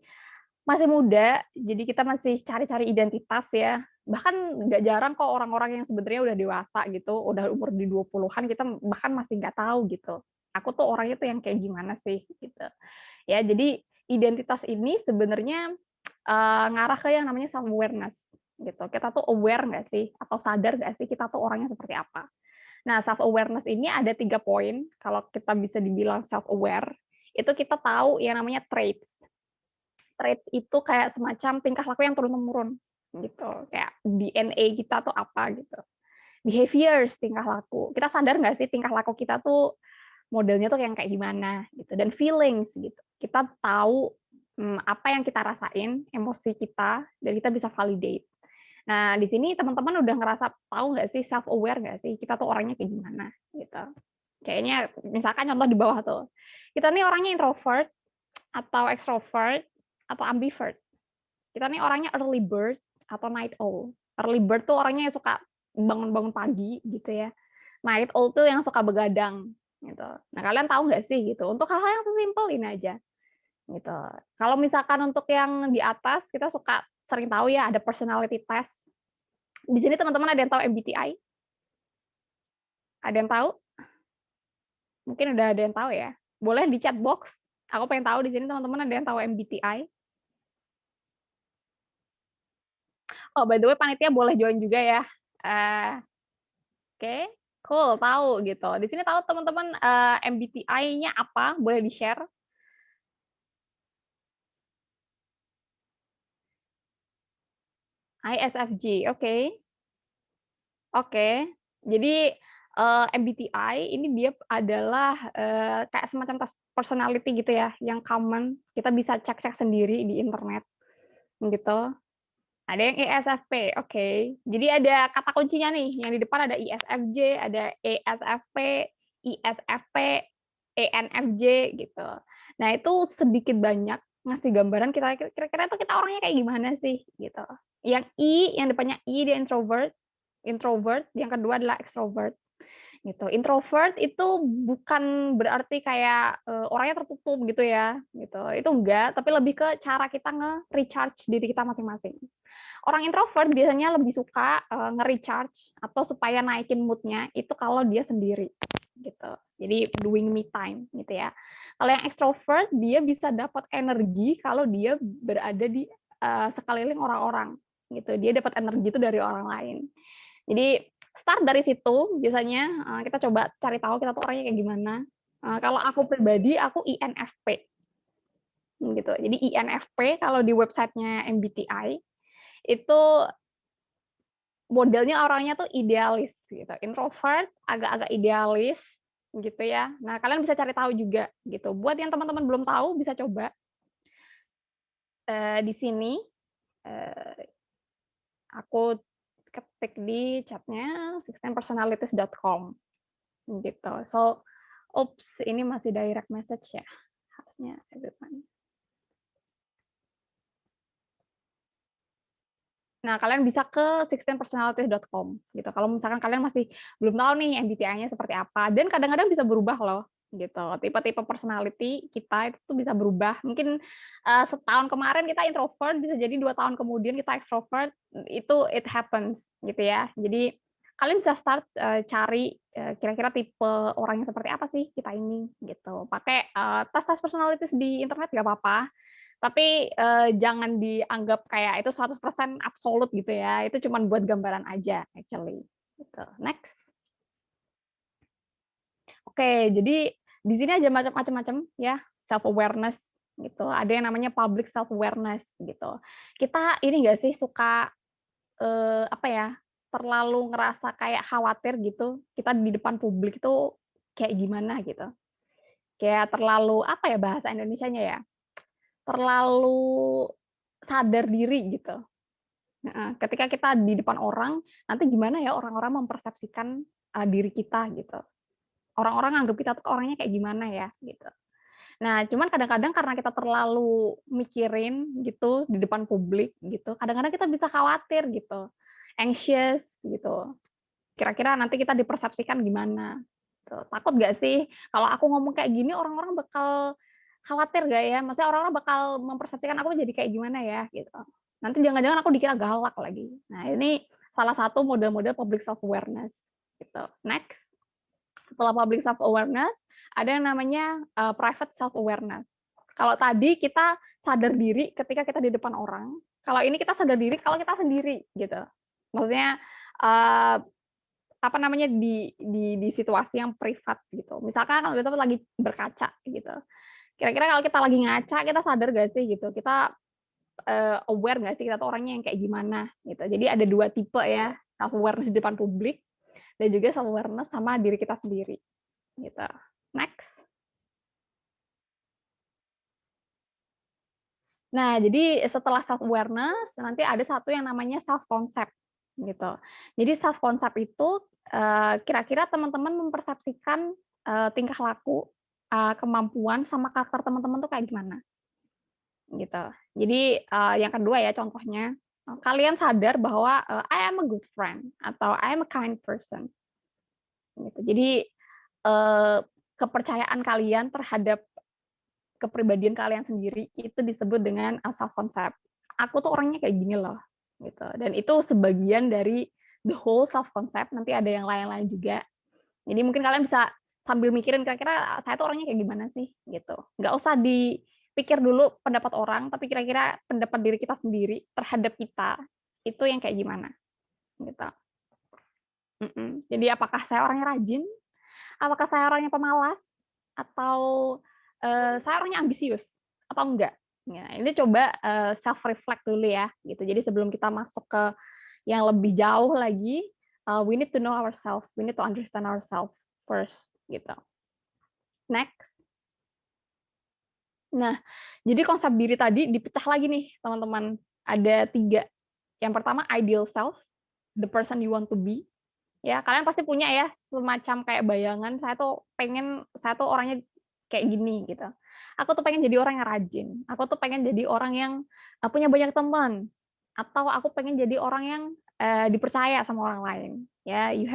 masih muda, jadi kita masih cari-cari identitas ya. Bahkan nggak jarang kok orang-orang yang sebenarnya udah dewasa gitu, udah umur di 20-an kita bahkan masih nggak tahu gitu. Aku tuh orangnya tuh yang kayak gimana sih gitu. Ya, jadi identitas ini sebenarnya ngarah ke yang namanya self awareness gitu. Kita tuh aware nggak sih atau sadar nggak sih kita tuh orangnya seperti apa. Nah, self awareness ini ada 3 poin. Kalau kita bisa dibilang self aware, itu kita tahu yang namanya traits. Traits itu kayak semacam tingkah laku yang turun-temurun gitu. Kayak DNA kita tuh apa gitu. Behaviors, tingkah laku. Kita sadar nggak sih tingkah laku kita tuh modelnya tuh yang kayak gimana gitu. Dan feelings gitu. Kita tahu apa yang kita rasain, emosi kita, dan kita bisa validate. Nah, di sini teman-teman udah ngerasa tahu nggak sih, self aware nggak sih kita tuh orangnya kayak gimana gitu. Kayaknya misalkan contoh di bawah tuh. Kita nih orangnya introvert atau extrovert atau ambivert. Kita nih orangnya early bird atau night owl. Early bird tuh orangnya yang suka bangun-bangun pagi gitu ya. Night owl tuh yang suka begadang gitu. Nah, kalian tahu nggak sih gitu. Untuk hal-hal yang sesimpel ini aja. Gitu. Kalau misalkan untuk yang di atas kita suka sering tahu ya ada personality test. Di sini teman-teman ada yang tahu MBTI? Ada yang tahu? Mungkin udah ada yang tahu ya. Boleh di chat box. Aku pengen tahu di sini teman-teman ada yang tahu MBTI? Oh, by the way panitia boleh join juga ya. Oke, cool, tahu gitu. Di sini tahu teman-teman MBTI-nya apa? Boleh di-share? ISFJ, oke. Oke. Jadi MBTI ini dia adalah kayak semacam tes personality gitu ya, yang common. Kita bisa cek-cek sendiri di internet gitu. Ada yang ESFP, oke. Jadi ada kata kuncinya nih, yang di depan ada ISFJ, ada ESFP, ISFP, ENFJ gitu. Nah, itu sedikit banyak ngasih gambaran kita kira-kira itu kita orangnya kayak gimana sih gitu. Yang I, yang depannya I dia introvert, yang kedua adalah extrovert. Gitu. Introvert itu bukan berarti kayak orangnya tertutup gitu ya, gitu. Itu enggak, tapi lebih ke cara kita nge-recharge diri kita masing-masing. Orang introvert biasanya lebih suka nge-recharge atau supaya naikin mood-nya itu kalau dia sendiri gitu. Jadi doing me time gitu ya. Kalau yang extrovert dia bisa dapat energi kalau dia berada di sekeliling orang-orang gitu. Dia dapat energi itu dari orang lain. Jadi start dari situ biasanya kita coba cari tahu kita tuh orangnya kayak gimana. Kalau aku pribadi aku INFP gitu. Jadi INFP kalau di websitenya MBTI itu modelnya orangnya tuh idealis gitu. Introvert, agak-agak idealis gitu ya. Nah, kalian bisa cari tahu juga gitu. Buat yang teman-teman belum tahu bisa coba di sini aku ketik di chatnya 16personalities.com gitu. So, oops, ini masih direct message ya. Harusnya everyone. Nah, kalian bisa ke 16personalities.com gitu. Kalau misalkan kalian masih belum tahu nih MBTI-nya seperti apa, dan kadang-kadang bisa berubah loh. gitu. Tipe-tipe personality kita itu tuh bisa berubah. Mungkin setahun kemarin kita introvert, bisa jadi 2 tahun kemudian kita extrovert. Itu it happens gitu ya. Jadi kalian bisa start cari kira-kira tipe orangnya seperti apa sih kita ini gitu. Pakai tes personalities di internet nggak apa-apa. Tapi jangan dianggap kayak itu 100% absolut gitu ya. Itu cuma buat gambaran aja actually. Gitu. Next. Oke, jadi di sini aja macam-macam ya, self awareness gitu. Ada yang namanya public self awareness gitu. Kita ini enggak sih suka apa ya, terlalu ngerasa kayak khawatir gitu, kita di depan publik itu kayak gimana gitu. Kayak terlalu apa ya bahasa Indonesianya ya, terlalu sadar diri gitu. Heeh, ketika kita di depan orang, nanti gimana ya orang-orang mempersepsikan diri kita gitu. Orang-orang anggap kita tuh orangnya kayak gimana ya gitu. Nah, cuman kadang-kadang karena kita terlalu mikirin gitu di depan publik gitu, kadang-kadang kita bisa khawatir gitu, anxious gitu. Kira-kira nanti kita dipersepsikan gimana? Tuh, takut nggak sih kalau aku ngomong kayak gini orang-orang bakal khawatir nggak ya? Maksudnya orang-orang bakal mempersepsikan aku jadi kayak gimana ya gitu. Nanti jangan-jangan aku dikira galak lagi. Nah, ini salah satu model-model public self awareness gitu. Next. Setelah public self awareness, ada yang namanya private self awareness. Kalau tadi kita sadar diri ketika kita di depan orang, kalau ini kita sadar diri kalau kita sendiri gitu. Maksudnya apa namanya di situasi yang privat gitu. Misalkan kalau kita lagi berkaca gitu. Kira-kira kalau kita lagi ngaca, kita sadar gak sih gitu? Kita aware nggak sih kita tuh orangnya yang kayak gimana gitu. Jadi ada 2 tipe ya, self awareness di depan publik dan juga self awareness sama diri kita sendiri gitu. Next. Nah, jadi setelah self awareness nanti ada satu yang namanya self concept gitu. Jadi self concept itu kira-kira teman-teman mempersepsikan tingkah laku, kemampuan sama karakter teman-teman tuh kayak gimana gitu. Jadi yang kedua ya contohnya, kalian sadar bahwa I am a good friend atau I am a kind person. Gitu. Jadi kepercayaan kalian terhadap kepribadian kalian sendiri itu disebut dengan self concept. Aku tuh orangnya kayak gini loh, gitu. Dan itu sebagian dari the whole self concept. Nanti ada yang lain-lain juga. Jadi mungkin kalian bisa sambil mikirin kira-kira saya tuh orangnya kayak gimana sih, gitu. Nggak usah dipikir dulu pendapat orang, tapi kira-kira pendapat diri kita sendiri terhadap kita itu yang kayak gimana, gitu. Jadi apakah saya orangnya rajin? Apakah saya orangnya pemalas? Atau saya orangnya ambisius? Atau enggak? Ya, ini coba self reflect dulu ya, gitu. Jadi sebelum kita masuk ke yang lebih jauh lagi, we need to know ourselves, we need to understand ourselves first, gitu. Next. Nah, jadi konsep diri tadi dipecah lagi nih, teman-teman. Ada 3. Yang pertama ideal self, the person you want to be. Ya, kalian pasti punya ya semacam kayak bayangan saya tuh orangnya kayak gini gitu. Aku tuh pengen jadi orang yang rajin. Aku tuh pengen jadi orang yang punya banyak teman. Atau aku pengen jadi orang yang dipercaya sama orang lain. Ya, you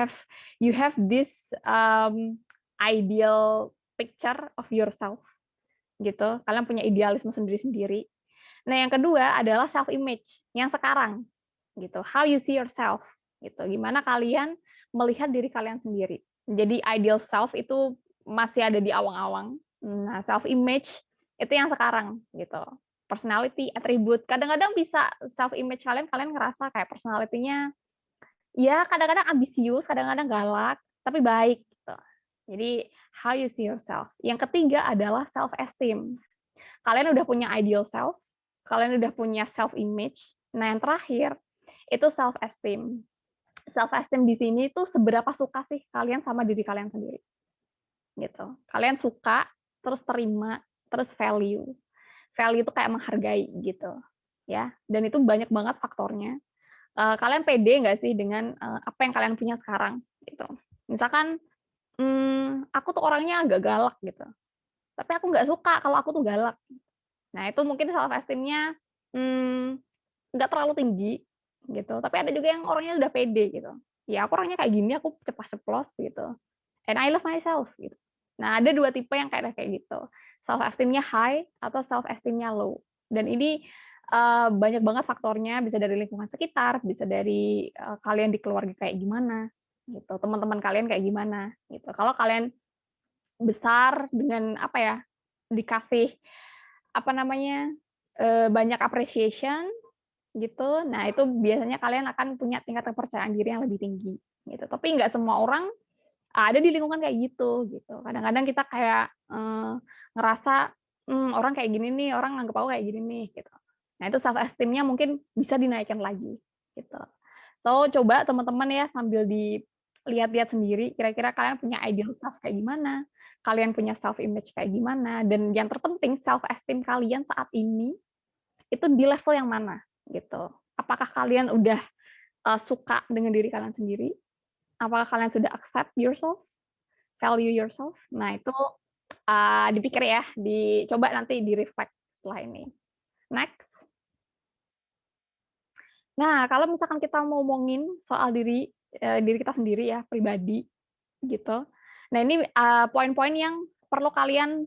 have this ideal picture of yourself. Gitu. Kalian punya idealisme sendiri-sendiri. Nah, yang kedua adalah self image yang sekarang gitu. How you see yourself gitu. Gimana kalian melihat diri kalian sendiri. Jadi ideal self itu masih ada di awang-awang. Nah, self image itu yang sekarang gitu. Personality, attribute. Kadang-kadang bisa self image kalian ngerasa kayak personality-nya ya kadang-kadang ambisius, kadang-kadang galak, tapi baik gitu. Jadi how you see yourself. Yang ketiga adalah self esteem. Kalian udah punya ideal self, kalian udah punya self image. Nah, yang terakhir itu self esteem. Self esteem di sini tuh seberapa suka sih kalian sama diri kalian sendiri. Gitu. Kalian suka, terus terima, terus value. Value itu kayak menghargai gitu. Ya, dan itu banyak banget faktornya. Kalian pede nggak sih dengan apa yang kalian punya sekarang gitu. Misalkan aku tuh orangnya agak galak gitu. Tapi aku nggak suka kalau aku tuh galak. Nah, itu mungkin self esteem-nya nggak terlalu tinggi gitu. Tapi ada juga yang orangnya udah pede gitu. Ya aku orangnya kayak gini, aku ceplas-ceplos gitu. And I love myself gitu. Nah, ada 2 tipe yang kayak gitu. Self esteem-nya high atau self esteem-nya low. Dan ini banyak banget faktornya, bisa dari lingkungan sekitar, bisa dari kalian di keluarga kayak gimana, gitu. Teman-teman kalian kayak gimana, gitu. Kalau kalian besar dengan apa ya, dikasih apa namanya, banyak appreciation gitu, nah itu biasanya kalian akan punya tingkat kepercayaan diri yang lebih tinggi, gitu. Tapi nggak semua orang ada di lingkungan kayak gitu. Kadang-kadang kita kayak, ngerasa, orang kayak gini nih, orang nganggep aku kayak gini nih, gitu. Nah, itu self esteem-nya mungkin bisa dinaikkan lagi, gitu. So, coba teman-teman ya sambil dilihat-lihat sendiri, kira-kira kalian punya ideal self kayak gimana, kalian punya self image kayak gimana, dan yang terpenting self esteem kalian saat ini, itu di level yang mana, gitu. Apakah kalian udah, suka dengan diri kalian sendiri? Apakah kalian sudah accept yourself, value yourself? Nah, itu, dipikir ya, dicoba nanti di-reflect setelah ini. Next. Nah, kalau misalkan kita ngomongin soal diri kita sendiri ya, pribadi, gitu. Nah, ini, poin-poin yang perlu kalian,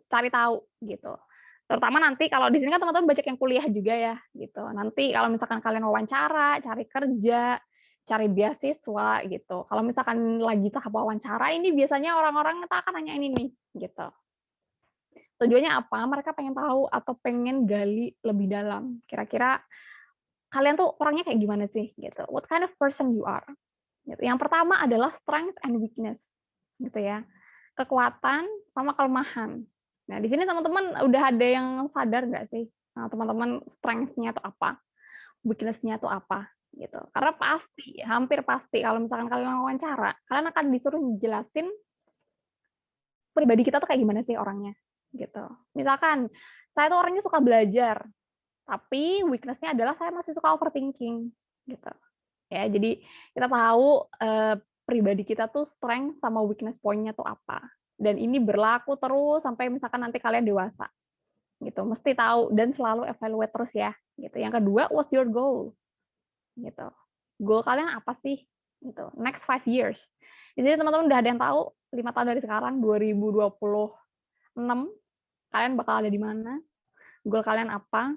cari tahu, gitu. Terutama nanti kalau di sini kan teman-teman banyak yang kuliah juga ya, gitu. Nanti kalau misalkan kalian wawancara, cari kerja, cari beasiswa, gitu. Kalau misalkan lagi tahap wawancara, ini biasanya orang-orang akan nanya ini nih, gitu. Tujuannya apa? Mereka pengen tahu atau pengen gali lebih dalam. Kira-kira kalian tuh orangnya kayak gimana sih, gitu. What kind of person you are? Gitu. Yang pertama adalah strength and weakness, gitu ya. Kekuatan sama kelemahan. Nah, di sini teman-teman udah ada yang sadar nggak sih, teman-teman strength-nya itu apa, weakness-nya itu apa, gitu. Karena pasti, hampir pasti kalau misalkan kalian wawancara, kalian akan disuruh jelasin pribadi kita tuh kayak gimana sih orangnya, gitu. Misalkan, saya tuh orangnya suka belajar, tapi weakness-nya adalah saya masih suka overthinking, gitu. Ya, jadi kita tahu, pribadi kita tuh strength sama weakness point-nya tuh apa. Dan ini berlaku terus sampai misalkan nanti kalian dewasa, gitu. Mesti tahu dan selalu evaluate terus ya, gitu. Yang kedua, what's your goal? Gitu. Goal kalian apa sih? Gitu. Next 5 years. Di sini teman-teman udah ada yang tahu 5 tahun dari sekarang 2026 kalian bakal ada di mana? Goal kalian apa?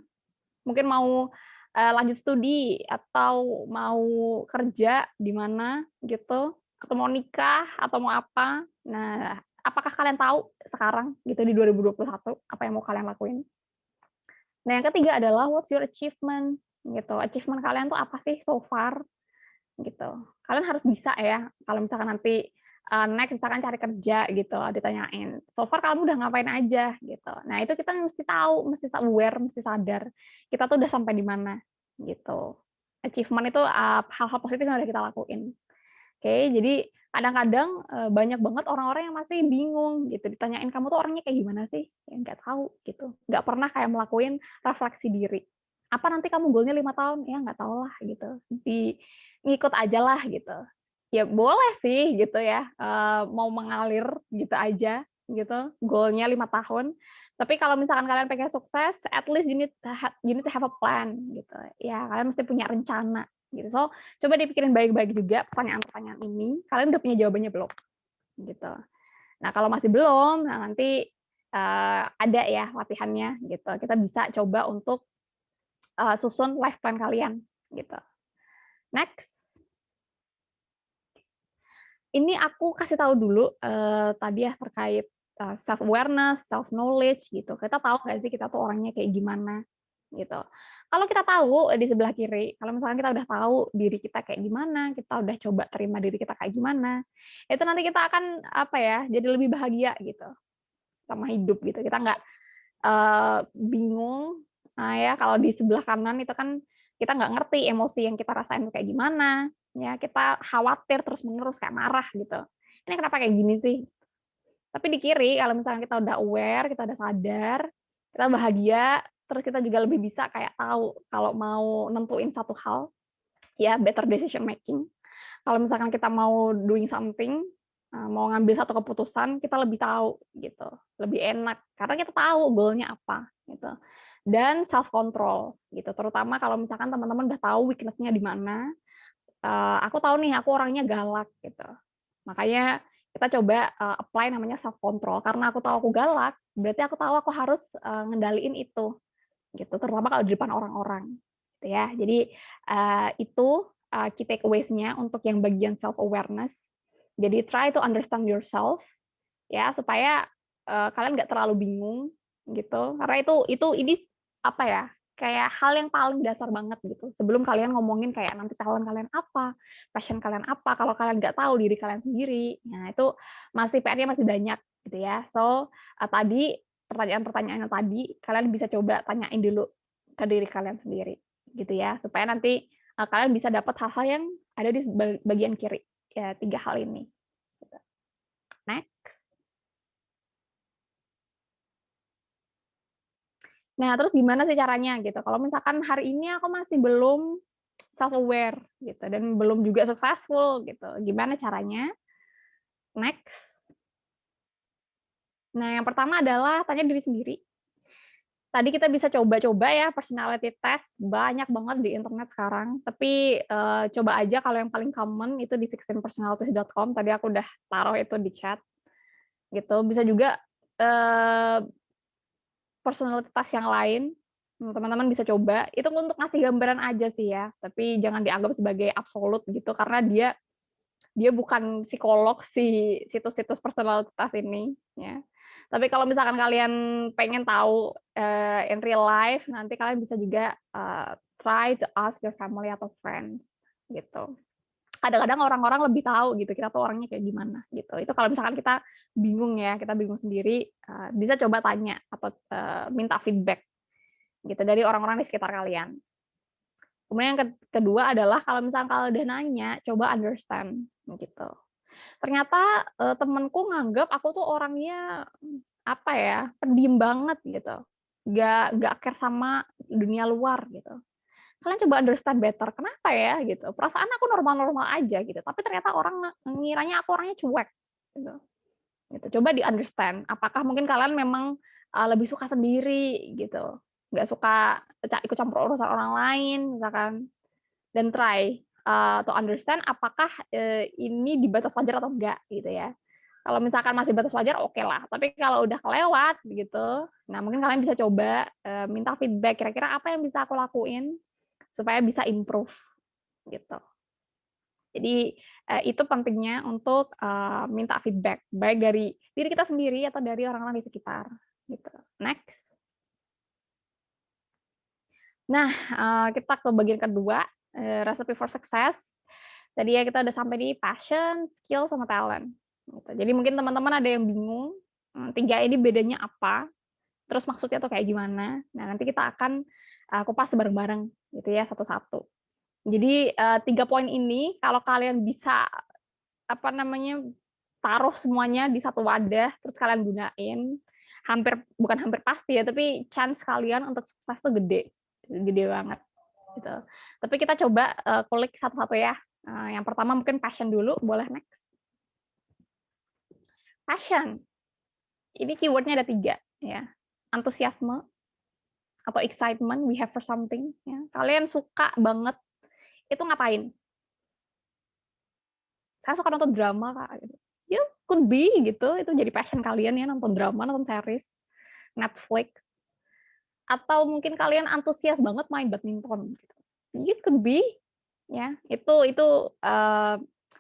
Mungkin mau lanjut studi atau mau kerja di mana gitu, atau mau nikah atau mau apa. Nah, apakah kalian tahu sekarang gitu di 2021 apa yang mau kalian lakuin? Nah, yang ketiga adalah what's your achievement gitu. Achievement kalian tuh apa sih so far gitu. Kalian harus bisa ya kalau misalkan nanti next misalkan cari kerja gitu ditanyain, so far kamu udah ngapain aja gitu. Nah, itu kita mesti tahu, mesti aware, mesti sadar kita tuh udah sampai di mana gitu. Achievement itu hal-hal positif yang udah kita lakuin. Oke, jadi kadang-kadang banyak banget orang-orang yang masih bingung gitu ditanyain kamu tuh orangnya kayak gimana sih? Ya nggak tahu gitu. Nggak pernah kayak melakukan refleksi diri. Apa nanti kamu goalnya 5 tahun? Ya nggak tahu lah gitu. Ngikut aja lah gitu. Ya boleh sih gitu ya, mau mengalir gitu aja gitu, goal-nya 5 tahun. Tapi kalau misalkan kalian pengen sukses, at least you need to have a plan gitu. Ya kalian mesti punya rencana gitu. So, coba dipikirin baik-baik juga pertanyaan-pertanyaan ini, kalian udah punya jawabannya belum? Gitu. Nah, kalau masih belum, nah nanti ada ya latihannya gitu. Kita bisa coba untuk susun life plan kalian gitu. Next. Ini aku kasih tahu dulu tadi ya terkait self awareness, self knowledge gitu. Kita tahu nggak sih kita tuh orangnya kayak gimana gitu. Kalau kita tahu di sebelah kiri, kalau misalkan kita udah tahu diri kita kayak gimana, kita udah coba terima diri kita kayak gimana, itu nanti kita akan apa ya, jadi lebih bahagia gitu sama hidup gitu. Kita nggak bingung ya kalau di sebelah kanan itu kan kita nggak ngerti emosi yang kita rasain tuh kayak gimana, ya kita khawatir terus-menerus kayak marah gitu. Ini kenapa kayak gini sih? Tapi di kiri kalau misalnya kita udah aware, kita udah sadar, kita bahagia, terus kita juga lebih bisa kayak tahu kalau mau nentuin satu hal, ya better decision making. Kalau misalkan kita mau doing something, mau ngambil satu keputusan, kita lebih tahu gitu, lebih enak karena kita tahu goal-nya apa gitu. Dan self control gitu, terutama kalau misalkan teman-teman udah tahu weakness-nya di mana. Aku tahu nih aku orangnya galak gitu. Makanya kita coba apply namanya self control. Karena aku tahu aku galak, berarti aku tahu aku harus ngendaliin itu, gitu. Terutama kalau di depan orang-orang, gitu ya. Jadi itu key takeaways-nya untuk yang bagian self awareness. Jadi try to understand yourself, ya, supaya kalian nggak terlalu bingung, gitu. Karena ini apa ya? Kayak hal yang paling dasar banget gitu. Sebelum kalian ngomongin kayak nanti talent kalian apa, passion kalian apa, kalau kalian nggak tahu diri kalian sendiri, nah itu masih PR-nya masih banyak gitu ya. So tadi pertanyaan-pertanyaan yang tadi kalian bisa coba tanyain dulu ke diri kalian sendiri gitu ya, supaya nanti kalian bisa dapat hal-hal yang ada di bagian kiri ya, 3 hal ini. Next. Nah, terus gimana sih caranya gitu? Kalau misalkan hari ini aku masih belum self aware gitu dan belum juga successful gitu. Gimana caranya? Next. Nah, yang pertama adalah tanya diri sendiri. Tadi kita bisa coba-coba ya personality test, banyak banget di internet sekarang. Tapi coba aja kalau yang paling common itu di 16personalities.com. Tadi aku udah taruh itu di chat. Gitu. Bisa juga personalitas yang lain, teman-teman bisa coba. Itu untuk ngasih gambaran aja sih ya, tapi jangan dianggap sebagai absolut gitu, karena dia bukan psikolog si situs-situs personalitas ini, ya. Tapi kalau misalkan kalian pengen tahu in real life, nanti kalian bisa juga try to ask your family atau friends, gitu. Kadang-kadang orang-orang lebih tahu gitu, kita tuh orangnya kayak gimana gitu. Itu kalau misalkan kita bingung ya, kita bingung sendiri, bisa coba tanya atau minta feedback gitu dari orang-orang di sekitar kalian. Kemudian yang kedua adalah kalau misalkan kalian udah nanya, coba understand gitu. Ternyata temenku nganggap aku tuh orangnya apa ya, pendiam banget gitu. Nggak care sama dunia luar gitu. Kalian coba understand better, kenapa ya gitu. Perasaan aku normal-normal aja gitu, tapi ternyata orang ngiranya aku orangnya cuek gitu. Coba di understand, apakah mungkin kalian memang lebih suka sendiri gitu, nggak suka ikut campur urusan orang lain misalkan, dan try to understand apakah ini di batas wajar atau enggak gitu ya. Kalau misalkan masih batas wajar, oke lah. Tapi kalau udah kelewat gitu, nah mungkin kalian bisa coba minta feedback, kira-kira apa yang bisa aku lakuin supaya bisa improve gitu. Jadi itu pentingnya untuk minta feedback baik dari diri kita sendiri atau dari orang-orang di sekitar gitu. Next. Nah, kita ke bagian kedua, recipe for success. Tadi ya kita udah sampai di passion, skill, sama talent. Gitu. Jadi mungkin teman-teman ada yang bingung, 3 ini bedanya apa? Terus maksudnya tuh kayak gimana? Nah, nanti kita akan kupas bareng-bareng gitu ya, satu-satu. Jadi 3 poin ini kalau kalian bisa apa namanya, taruh semuanya di satu wadah terus kalian gunain, bukan hampir pasti ya, tapi chance kalian untuk sukses tuh gede banget gitu. Tapi kita coba kulik satu-satu ya. Yang pertama mungkin passion dulu, boleh next. Passion. Ini keywordnya ada 3 ya. Antusiasme atau excitement, we have for something ya. Kalian suka banget itu ngapain? Saya suka nonton drama, Kak, gitu. Ya, could be gitu, itu jadi passion kalian ya, nonton drama, nonton series, Netflix. Atau mungkin kalian antusias banget main badminton gitu. It could be ya. Itu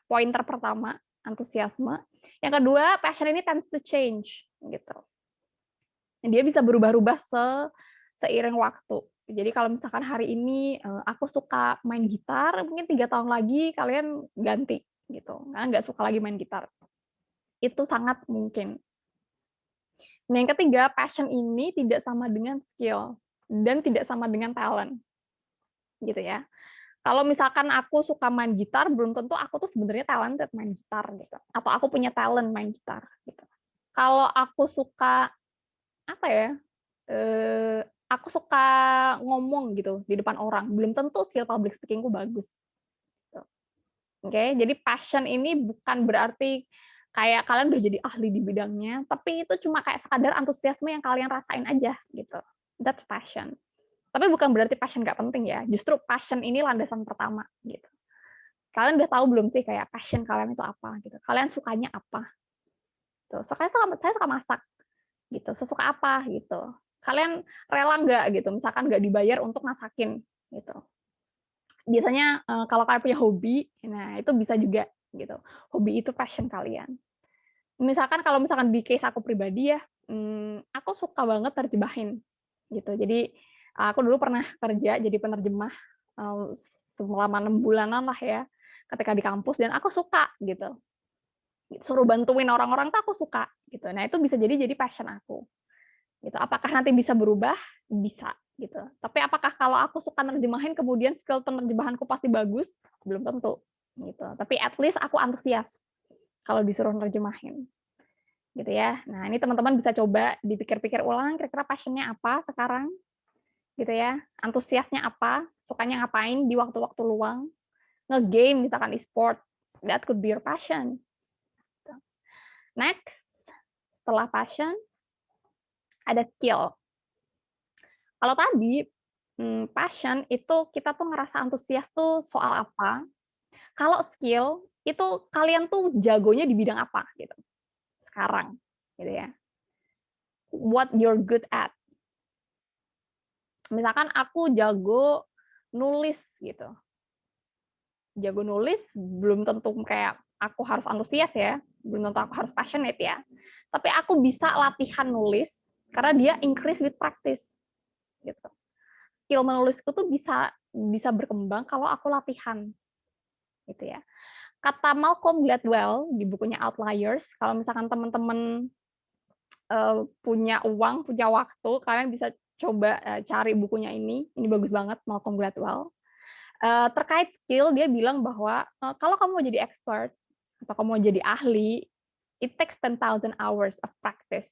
pointer pertama, antusiasme. Yang kedua, passion ini tends to change gitu. Dia bisa berubah-ubah seiring waktu. Jadi kalau misalkan hari ini aku suka main gitar, mungkin 3 tahun lagi kalian ganti gitu, karena nggak suka lagi main gitar. Itu sangat mungkin. Nah, yang ketiga, passion ini tidak sama dengan skill dan tidak sama dengan talent, gitu ya. Kalau misalkan aku suka main gitar, belum tentu aku tuh sebenarnya talented main gitar gitu, atau aku punya talent main gitar gitu. Kalau aku suka apa ya? Aku suka ngomong gitu di depan orang, belum tentu skill public speaking-ku bagus. Oke, jadi passion ini bukan berarti kayak kalian udah jadi ahli di bidangnya, tapi itu cuma kayak sekadar antusiasme yang kalian rasain aja gitu. That's passion. Tapi bukan berarti passion nggak penting ya. Justru passion ini landasan pertama gitu. Kalian udah tahu belum sih kayak passion kalian itu apa gitu? Kalian sukanya apa? Tuh, saya suka masak gitu. Sesuka apa gitu. Kalian rela nggak gitu, misalkan nggak dibayar untuk masakin gitu. Biasanya kalau kalian punya hobi, nah itu bisa juga gitu. Hobi itu passion kalian. Kalau misalkan di case aku pribadi ya, aku suka banget terjemahin gitu. Jadi aku dulu pernah kerja jadi penerjemah selama 6 bulanan lah ya, ketika di kampus, dan aku suka gitu. Suruh bantuin orang-orang tuh aku suka gitu. Nah, itu bisa jadi passion aku. Gitu. Apakah nanti bisa berubah? Bisa gitu. Tapi apakah kalau aku suka nerjemahin kemudian skill penerjemahanku pasti bagus? Belum tentu gitu. Tapi at least aku antusias kalau disuruh nerjemahin. Gitu ya. Nah, ini teman-teman bisa coba dipikir-pikir ulang kira-kira passion-nya apa sekarang. Gitu ya. Antusiasnya apa? Sukanya ngapain di waktu-waktu luang? Nge-game misalkan e-sport. That could be your passion. Next, setelah passion ada skill. Kalau tadi passion itu kita tuh ngerasa antusias tuh soal apa. Kalau skill itu kalian tuh jagonya di bidang apa gitu. Sekarang gitu ya. What you're good at. Misalkan aku jago nulis gitu. Jago nulis belum tentu kayak aku harus antusias ya, belum tentu aku harus passionate ya. Tapi aku bisa latihan nulis karena dia increase with practice gitu. Skill menulisku tuh bisa berkembang kalau aku latihan gitu ya. Kata Malcolm Gladwell di bukunya Outliers, kalau misalkan teman-teman punya uang, punya waktu, kalian bisa coba cari bukunya ini bagus banget, Malcolm Gladwell. Terkait skill, dia bilang bahwa kalau kamu mau jadi expert atau kamu mau jadi ahli, it takes 10,000 hours of practice.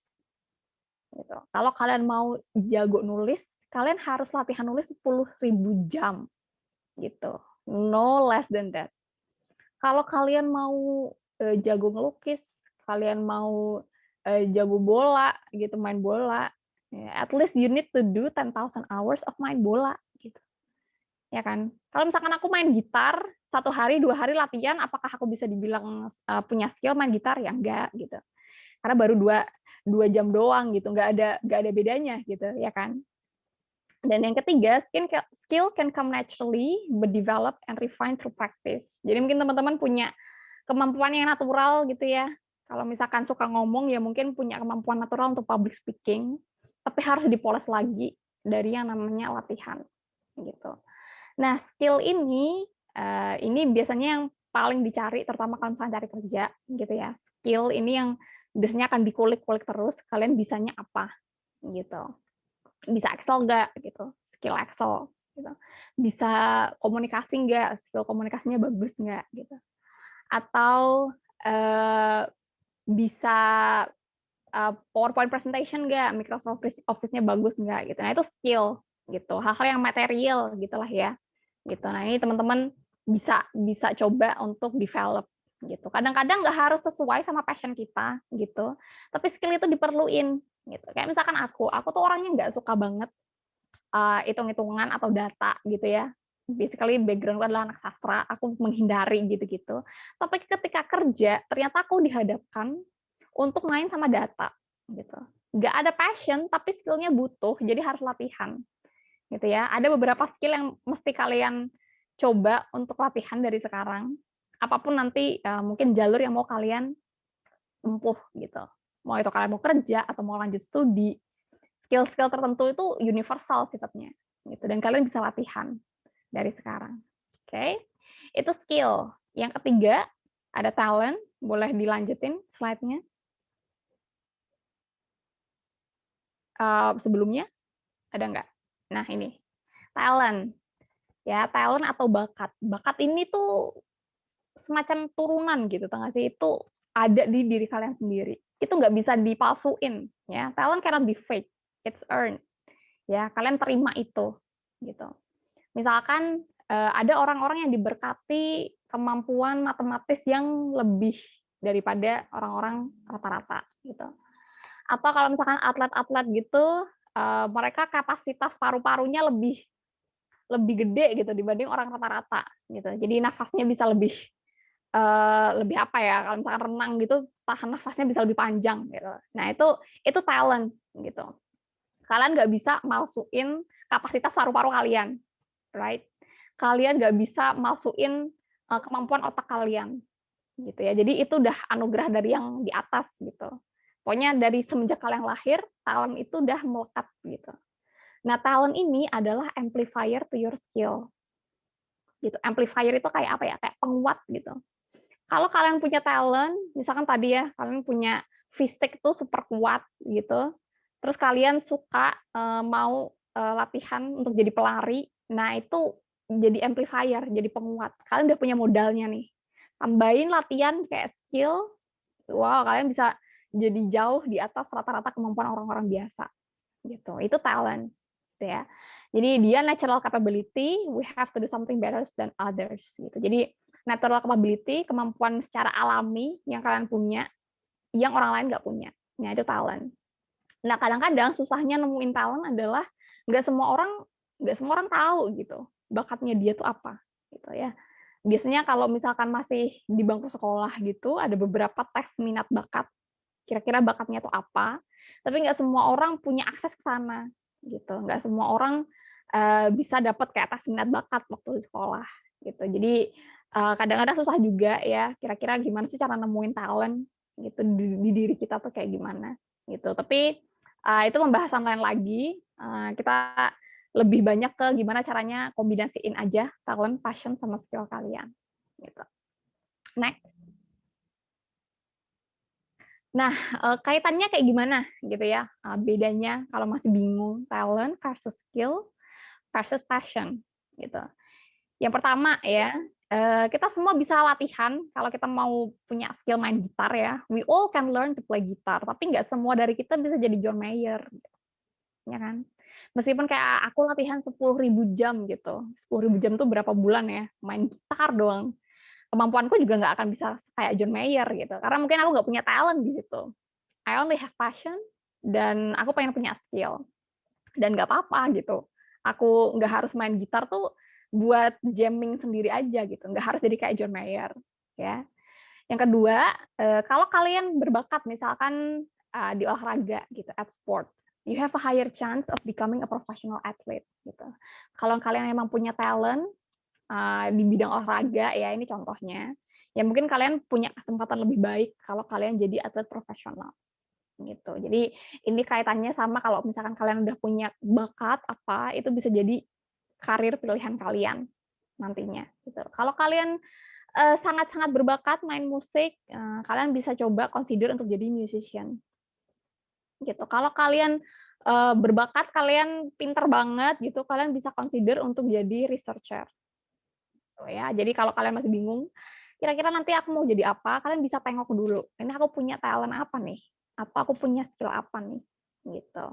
Gitu. Kalau kalian mau jago nulis, kalian harus latihan nulis 10.000 jam. Gitu. No less than that. Kalau kalian mau jago ngelukis, kalian mau jago bola, gitu, main bola, at least you need to do 10,000 hours of main bola. Gitu. Ya kan? Kalau misalkan aku main gitar, 1 hari, 2 hari latihan, apakah aku bisa dibilang punya skill main gitar? Ya enggak, gitu. Karena baru 2 jam doang, gitu. Nggak ada bedanya, gitu, ya kan? Dan yang ketiga, skill can come naturally, but develop and refine through practice. Jadi mungkin teman-teman punya kemampuan yang natural gitu ya. Kalau misalkan suka ngomong, ya mungkin punya kemampuan natural untuk public speaking, tapi harus dipoles lagi dari yang namanya latihan. Gitu. Nah, skill ini biasanya yang paling dicari, terutama kalau misalnya cari kerja, gitu ya. Skill ini yang biasanya akan dikulik-kulik terus, kalian bisanya apa, gitu. Bisa Excel nggak, gitu. Skill Excel, gitu. Bisa komunikasi nggak, skill komunikasinya bagus nggak, gitu. Atau bisa PowerPoint presentation nggak, Microsoft Office-nya bagus nggak, gitu. Nah, itu skill, gitu. Hal-hal yang material, gitulah ya. Gitu. Nah, ini teman-teman bisa coba untuk develop gitu. Kadang-kadang nggak harus sesuai sama passion kita gitu, tapi skill itu diperluin gitu. Kayak misalkan aku tuh orangnya nggak suka banget hitung-hitungan atau data gitu ya. Basically background adalah anak sastra, aku menghindari gitu-gitu. Tapi ketika kerja, ternyata aku dihadapkan untuk main sama data gitu. Nggak ada passion, tapi skillnya butuh, jadi harus latihan. Gitu ya. Ada beberapa skill yang mesti kalian coba untuk latihan dari sekarang. Apapun nanti mungkin jalur yang mau kalian tempuh gitu. Mau itu kalian mau kerja atau mau lanjut studi, skill-skill tertentu itu universal sifatnya gitu, dan kalian bisa latihan dari sekarang. Oke. Itu skill. Yang ketiga ada talent. Boleh dilanjutin slide-nya. Sebelumnya ada nggak? Nah, ini talent. Ya, talent atau bakat. Bakat ini tuh semacam turunan gitu, tengah sih, itu ada di diri kalian sendiri. Itu nggak bisa dipalsuin, ya. Talent cannot be fake, it's earned. Ya, kalian terima itu, gitu. Misalkan ada orang-orang yang diberkati kemampuan matematis yang lebih daripada orang-orang rata-rata, gitu. Atau kalau misalkan atlet-atlet gitu, mereka kapasitas paru-parunya lebih gede gitu dibanding orang rata-rata gitu. Jadi nafasnya bisa lebih lebih apa ya, kalau misalkan renang gitu tahan nafasnya bisa lebih panjang gitu. Nah, itu talent gitu. Kalian nggak bisa malsuin kapasitas paru-paru kalian, right? Kalian nggak bisa malsuin kemampuan otak kalian, gitu ya. Jadi itu udah anugerah dari yang di atas gitu. Pokoknya dari semenjak kalian lahir, talent itu udah melekat gitu. Nah, talent ini adalah amplifier to your skill. Gitu. Amplifier itu kayak apa ya? Kayak penguat gitu. Kalau kalian punya talent, misalkan tadi ya, kalian punya fisik tuh super kuat gitu. Terus kalian suka mau latihan untuk jadi pelari. Nah, itu jadi amplifier, jadi penguat. Kalian udah punya modalnya nih. Tambahin latihan kayak skill, wow, kalian bisa jadi jauh di atas rata-rata kemampuan orang-orang biasa. Gitu. Itu talent, gitu ya. Jadi dia natural capability, we have to do something better than others gitu. Jadi natural capability, kemampuan secara alami yang kalian punya, yang orang lain nggak punya. Nah, itu talent. Nah, kadang-kadang susahnya nemuin talent adalah nggak semua orang tahu gitu bakatnya dia tuh apa gitu ya. Biasanya kalau misalkan masih di bangku sekolah gitu, ada beberapa tes minat bakat, kira-kira bakatnya tuh apa, tapi nggak semua orang punya akses ke sana gitu. Nggak semua orang bisa dapat kayak tes minat bakat waktu di sekolah gitu. Jadi kadang-kadang susah juga ya, kira-kira gimana sih cara nemuin talent gitu di diri kita tuh kayak gimana gitu. Tapi itu pembahasan lain lagi. Kita lebih banyak ke gimana caranya kombinasiin aja talent, passion sama skill kalian gitu. Next. Nah, kaitannya kayak gimana gitu ya, bedanya kalau masih bingung talent versus skill versus passion gitu. Yang pertama ya, kita semua bisa latihan kalau kita mau punya skill main gitar ya. We all can learn to play gitar, tapi nggak semua dari kita bisa jadi John Mayer, ya kan? Meskipun kayak aku latihan 10.000 jam gitu, 10.000 jam tuh berapa bulan ya, main gitar doang. Kemampuanku juga nggak akan bisa kayak John Mayer gitu, karena mungkin aku nggak punya talent di situ. I only have passion, dan aku pengen punya skill. Dan nggak apa-apa gitu. Aku nggak harus main gitar tuh buat jamming sendiri aja gitu, nggak harus jadi kayak John Mayer. Ya. Yang kedua, kalau kalian berbakat misalkan di olahraga gitu, at sport, you have a higher chance of becoming a professional athlete gitu. Kalau kalian memang punya talent di bidang olahraga ya, ini contohnya, ya mungkin kalian punya kesempatan lebih baik kalau kalian jadi atlet profesional gitu. Jadi ini kaitannya sama kalau misalkan kalian udah punya bakat apa, itu bisa jadi karir pilihan kalian nantinya gitu. Kalau kalian sangat-sangat berbakat main musik, kalian bisa coba consider untuk jadi musician gitu. Kalau kalian berbakat, kalian pinter banget gitu, kalian bisa consider untuk jadi researcher. Ya, jadi kalau kalian masih bingung, kira-kira nanti aku mau jadi apa, kalian bisa tengok dulu. Ini aku punya talent apa nih? Apa aku punya skill apa nih? Gitu.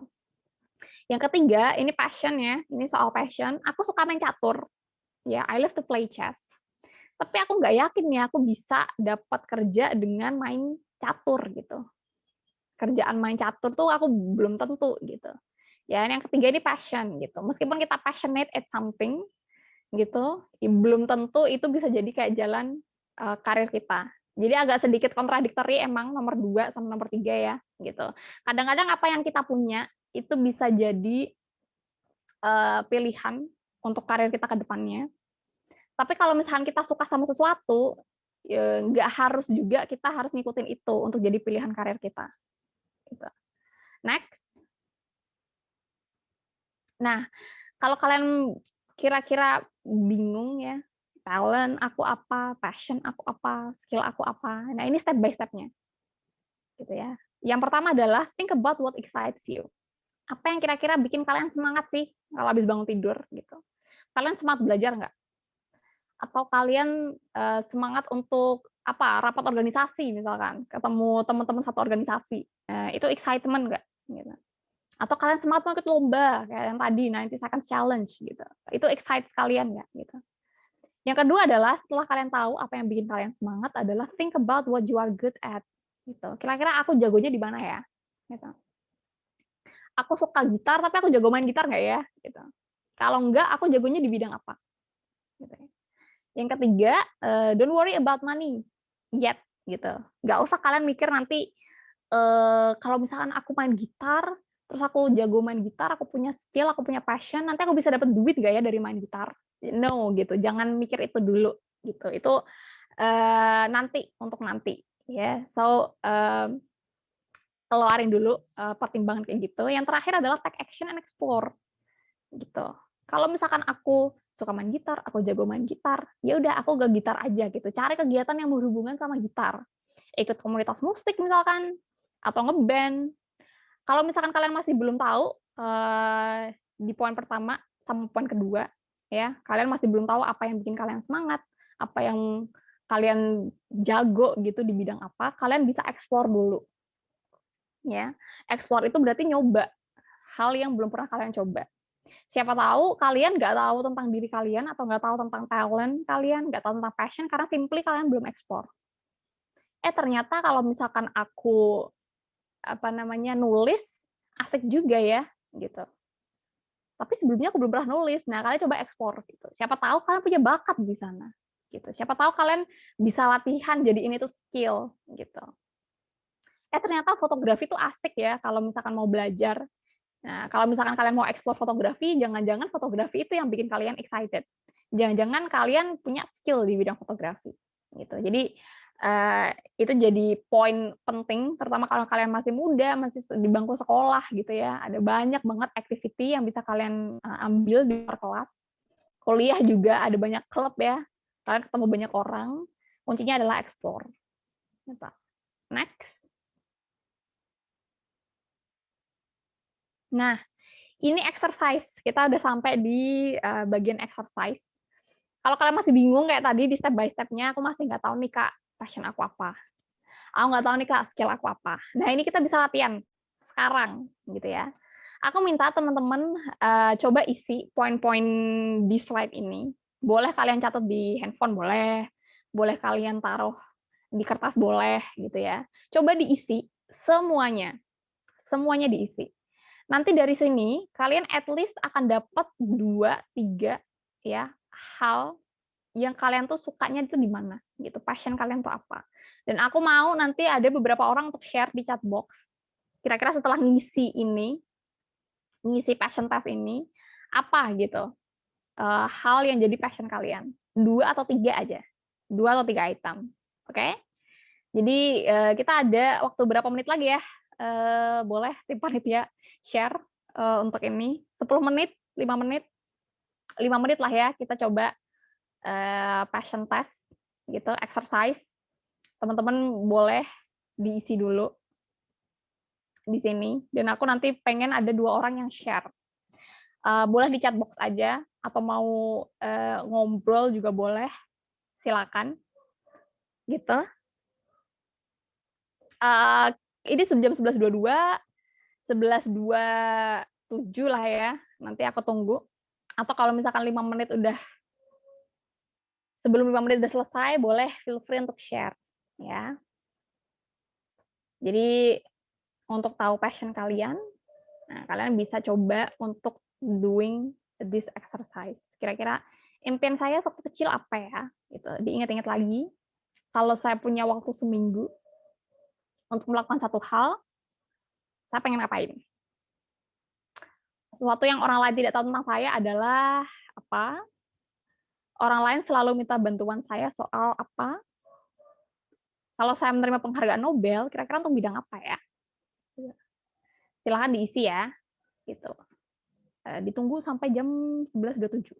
Yang ketiga, ini passion ya. Ini soal passion. Aku suka main catur. Ya, I love to play chess. Tapi aku nggak yakin ya aku bisa dapat kerja dengan main catur gitu. Kerjaan main catur tuh aku belum tentu gitu. Ya, yang ketiga ini passion gitu. Meskipun kita passionate at something, gitu, belum tentu itu bisa jadi kayak jalan karir kita. Jadi agak sedikit kontradiktori emang nomor 2 sama nomor 3 ya, gitu. Kadang-kadang apa yang kita punya itu bisa jadi pilihan untuk karir kita ke depannya. Tapi kalau misalkan kita suka sama sesuatu, ya nggak harus juga kita harus ngikutin itu untuk jadi pilihan karir kita. Gitu. Next. Nah, kalau kalian kira-kira bingung ya, talent aku apa, passion aku apa, skill aku apa. Nah, ini step by step-nya. Gitu ya. Yang pertama adalah think about what excites you. Apa yang kira-kira bikin kalian semangat sih kalau habis bangun tidur gitu. Kalian semangat belajar nggak? Atau kalian semangat untuk apa? Rapat organisasi misalkan, ketemu teman-teman satu organisasi. Itu excitement nggak? Gitu. Atau kalian semangat mau ikut lomba kayak yang tadi 90 Seconds Challenge gitu. Itu excites kalian nggak gitu. Yang kedua adalah setelah kalian tahu apa yang bikin kalian semangat adalah think about what you are good at gitu. Kira-kira aku jagonya di mana ya? Gitu. Aku suka gitar tapi aku jago main gitar nggak ya? Gitu. Kalau enggak aku jagonya di bidang apa? Gitu. Yang ketiga, don't worry about money. yet gitu. Nggak usah kalian mikir nanti kalau misalkan aku main gitar, terus aku jago main gitar, aku punya skill, aku punya passion, nanti aku bisa dapat duit nggak ya dari main gitar? No gitu, jangan mikir itu dulu gitu. Itu nanti, untuk nanti ya. So keluarin dulu pertimbangan kayak gitu. Yang terakhir adalah take action and explore gitu. Kalau misalkan aku suka main gitar, aku jago main gitar, ya udah aku ke gitar aja gitu. Cari kegiatan yang berhubungan sama gitar. Ikut komunitas musik misalkan, atau ngeband. Kalau misalkan kalian masih belum tahu di poin pertama sama poin kedua, ya kalian masih belum tahu apa yang bikin kalian semangat, apa yang kalian jago gitu di bidang apa, kalian bisa explore dulu. Ya, explore itu berarti nyoba hal yang belum pernah kalian coba. Siapa tahu kalian nggak tahu tentang diri kalian atau nggak tahu tentang talent kalian, nggak tahu tentang passion karena simply kalian belum explore. Ternyata kalau misalkan aku nulis asik juga ya gitu. Tapi sebelumnya aku belum pernah nulis. Nah, kalian coba explore gitu. Siapa tahu kalian punya bakat di sana gitu. Siapa tahu kalian bisa latihan jadi ini tuh skill gitu. Ternyata fotografi tuh asik ya kalau misalkan mau belajar. Nah, kalau misalkan kalian mau explore fotografi, jangan-jangan fotografi itu yang bikin kalian excited. Jangan-jangan kalian punya skill di bidang fotografi gitu. Jadi itu jadi poin penting, terutama kalau kalian masih muda, masih di bangku sekolah gitu ya. Ada banyak banget activity yang bisa kalian ambil di luar kelas. Kuliah juga ada banyak klub ya. Kalian ketemu banyak orang. Kuncinya adalah explore. Gitu. Next. Nah, ini exercise. Kita udah sampai di bagian exercise. Kalau kalian masih bingung kayak tadi di step by step-nya, aku masih nggak tahu nih Kak, passion aku apa. Aku nggak tahu nih Kak, skill aku apa. Nah, ini kita bisa latihan sekarang gitu ya. Aku minta teman-teman coba isi poin-poin di slide ini. Boleh kalian catat di handphone, boleh kalian taruh di kertas, boleh gitu ya. Coba diisi semuanya, semuanya diisi. Nanti dari sini kalian at least akan dapat 2, 3 ya hal yang kalian tuh sukanya itu di mana gitu, passion kalian tuh apa. Dan aku mau nanti ada beberapa orang untuk share di chat box. Kira-kira setelah ngisi ini, ngisi passion test ini, apa gitu hal yang jadi passion kalian. 2 atau 3 aja. 2 atau 3 item. Oke? Jadi kita ada waktu berapa menit lagi ya? Boleh tim panitia share untuk ini 10 menit, 5 menit, 5 menit lah ya kita coba passion test gitu, exercise. Teman-teman boleh diisi dulu di sini. Dan aku nanti pengen ada 2 orang yang share. Boleh di chat box aja atau mau ngobrol juga boleh. Silakan. Gitu. Ini jam 11.22, 11.27 lah ya. Nanti aku tunggu. Atau kalau misalkan 5 menit udah sebelum 5 menit udah selesai, boleh feel free untuk share ya. Jadi untuk tahu passion kalian, nah kalian bisa coba untuk doing this exercise. Kira-kira impian saya waktu kecil apa ya? Gitu. Diingat-ingat lagi. Kalau saya punya waktu seminggu untuk melakukan satu hal, saya pengen ngapain? Sesuatu yang orang lain tidak tahu tentang saya adalah apa? Orang lain selalu minta bantuan saya soal apa? Kalau saya menerima penghargaan Nobel, kira-kira untuk bidang apa ya? Silahkan diisi ya. Gitu. Ditunggu sampai jam 11.27.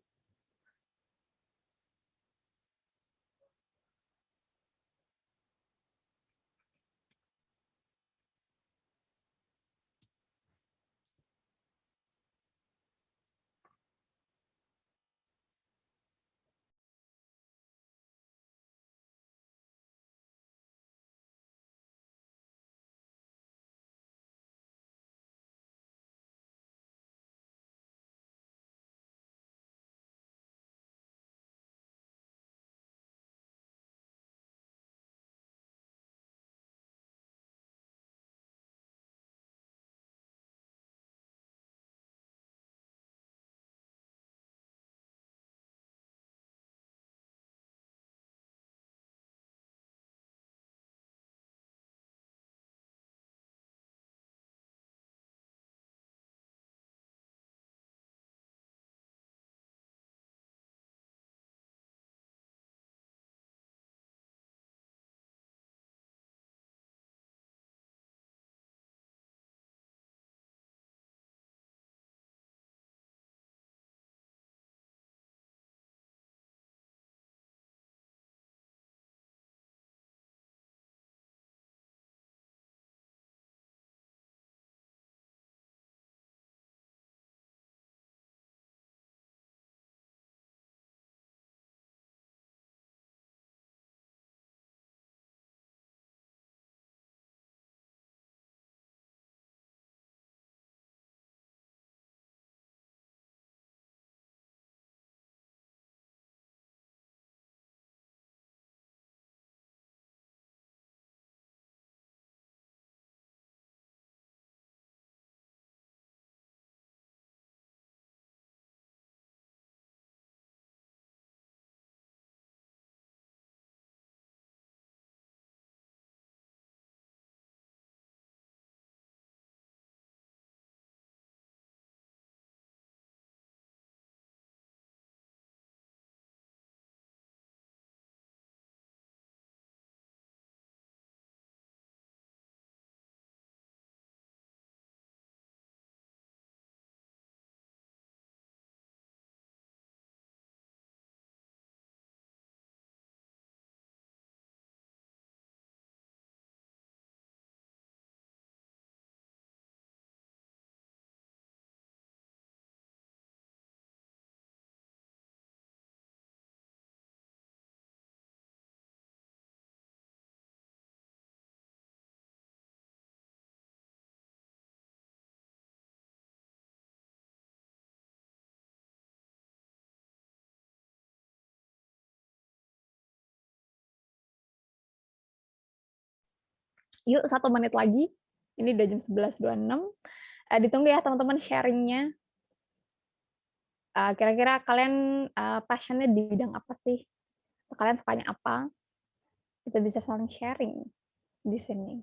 Yuk 1 menit lagi. Ini udah jam 11.26. Ditunggu ya teman-teman sharingnya. Kira-kira kalian passionnya di bidang apa sih? Kalian sukanya apa? Kita bisa saling sharing di sini.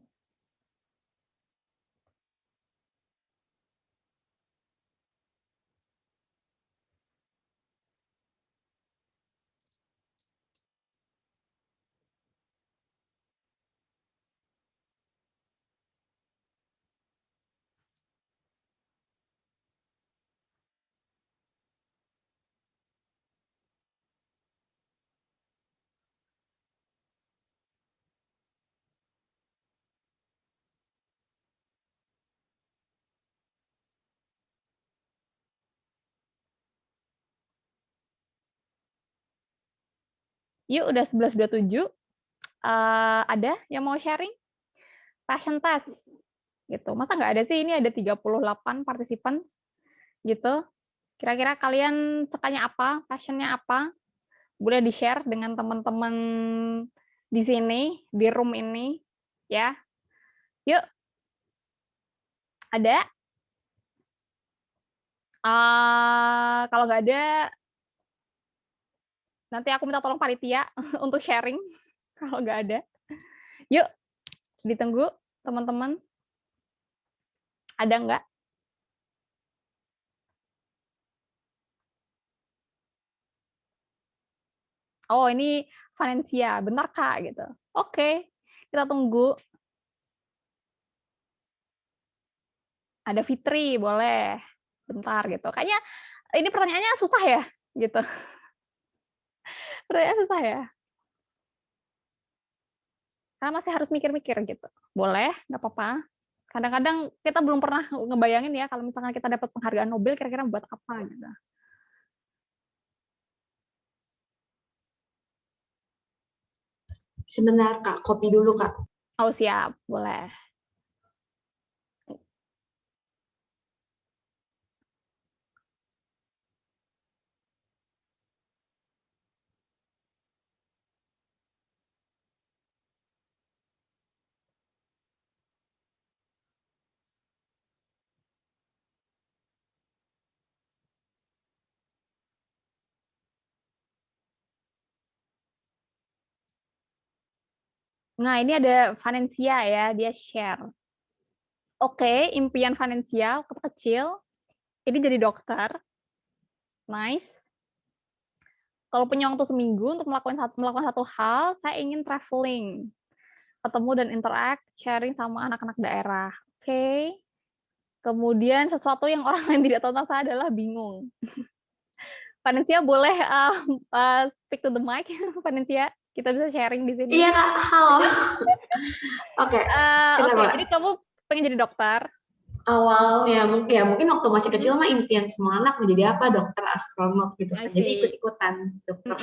Yuk udah 11.27. Ada yang mau sharing? Passion test gitu. Masa nggak ada sih? Ini ada 38 participants gitu. Kira-kira kalian sukanya apa? Passionnya apa? Boleh di-share dengan teman-teman di sini, di room ini, ya. Yuk. Ada? Kalau nggak ada, nanti aku minta tolong panitia untuk sharing. Kalau nggak ada. Yuk, ditunggu teman-teman. Ada nggak? Oh, ini Valencia, benar Kak? Gitu. Oke, kita tunggu. Ada Fitri, boleh. Bentar gitu. Kayaknya ini pertanyaannya susah ya, gitu. Pertanyaan susah ya. Karena masih harus mikir-mikir gitu. Boleh, nggak apa-apa. Kadang-kadang kita belum pernah ngebayangin ya kalau misalkan kita dapat penghargaan Nobel kira-kira buat apa gitu. Sebentar Kak, kopi dulu Kak. Oh siap, boleh. Nah, ini ada Valencia ya, dia share. Oke, impian Valencia waktu kecil, ini jadi dokter. Nice. Kalau punya waktu seminggu untuk melakukan satu hal, saya ingin traveling, ketemu dan interact, sharing sama anak-anak daerah. Oke. Kemudian sesuatu yang orang lain tidak tahu tentang saya adalah bingung. Valencia boleh speak to the mic, Valencia. Kita bisa sharing di sini. Iya Kak, halo. Oke, Oke, jadi kamu pengen jadi dokter? Awalnya mungkin waktu masih kecil mah impian semua anak menjadi apa, dokter, astronot gitu kan. Jadi ikut-ikutan dokter.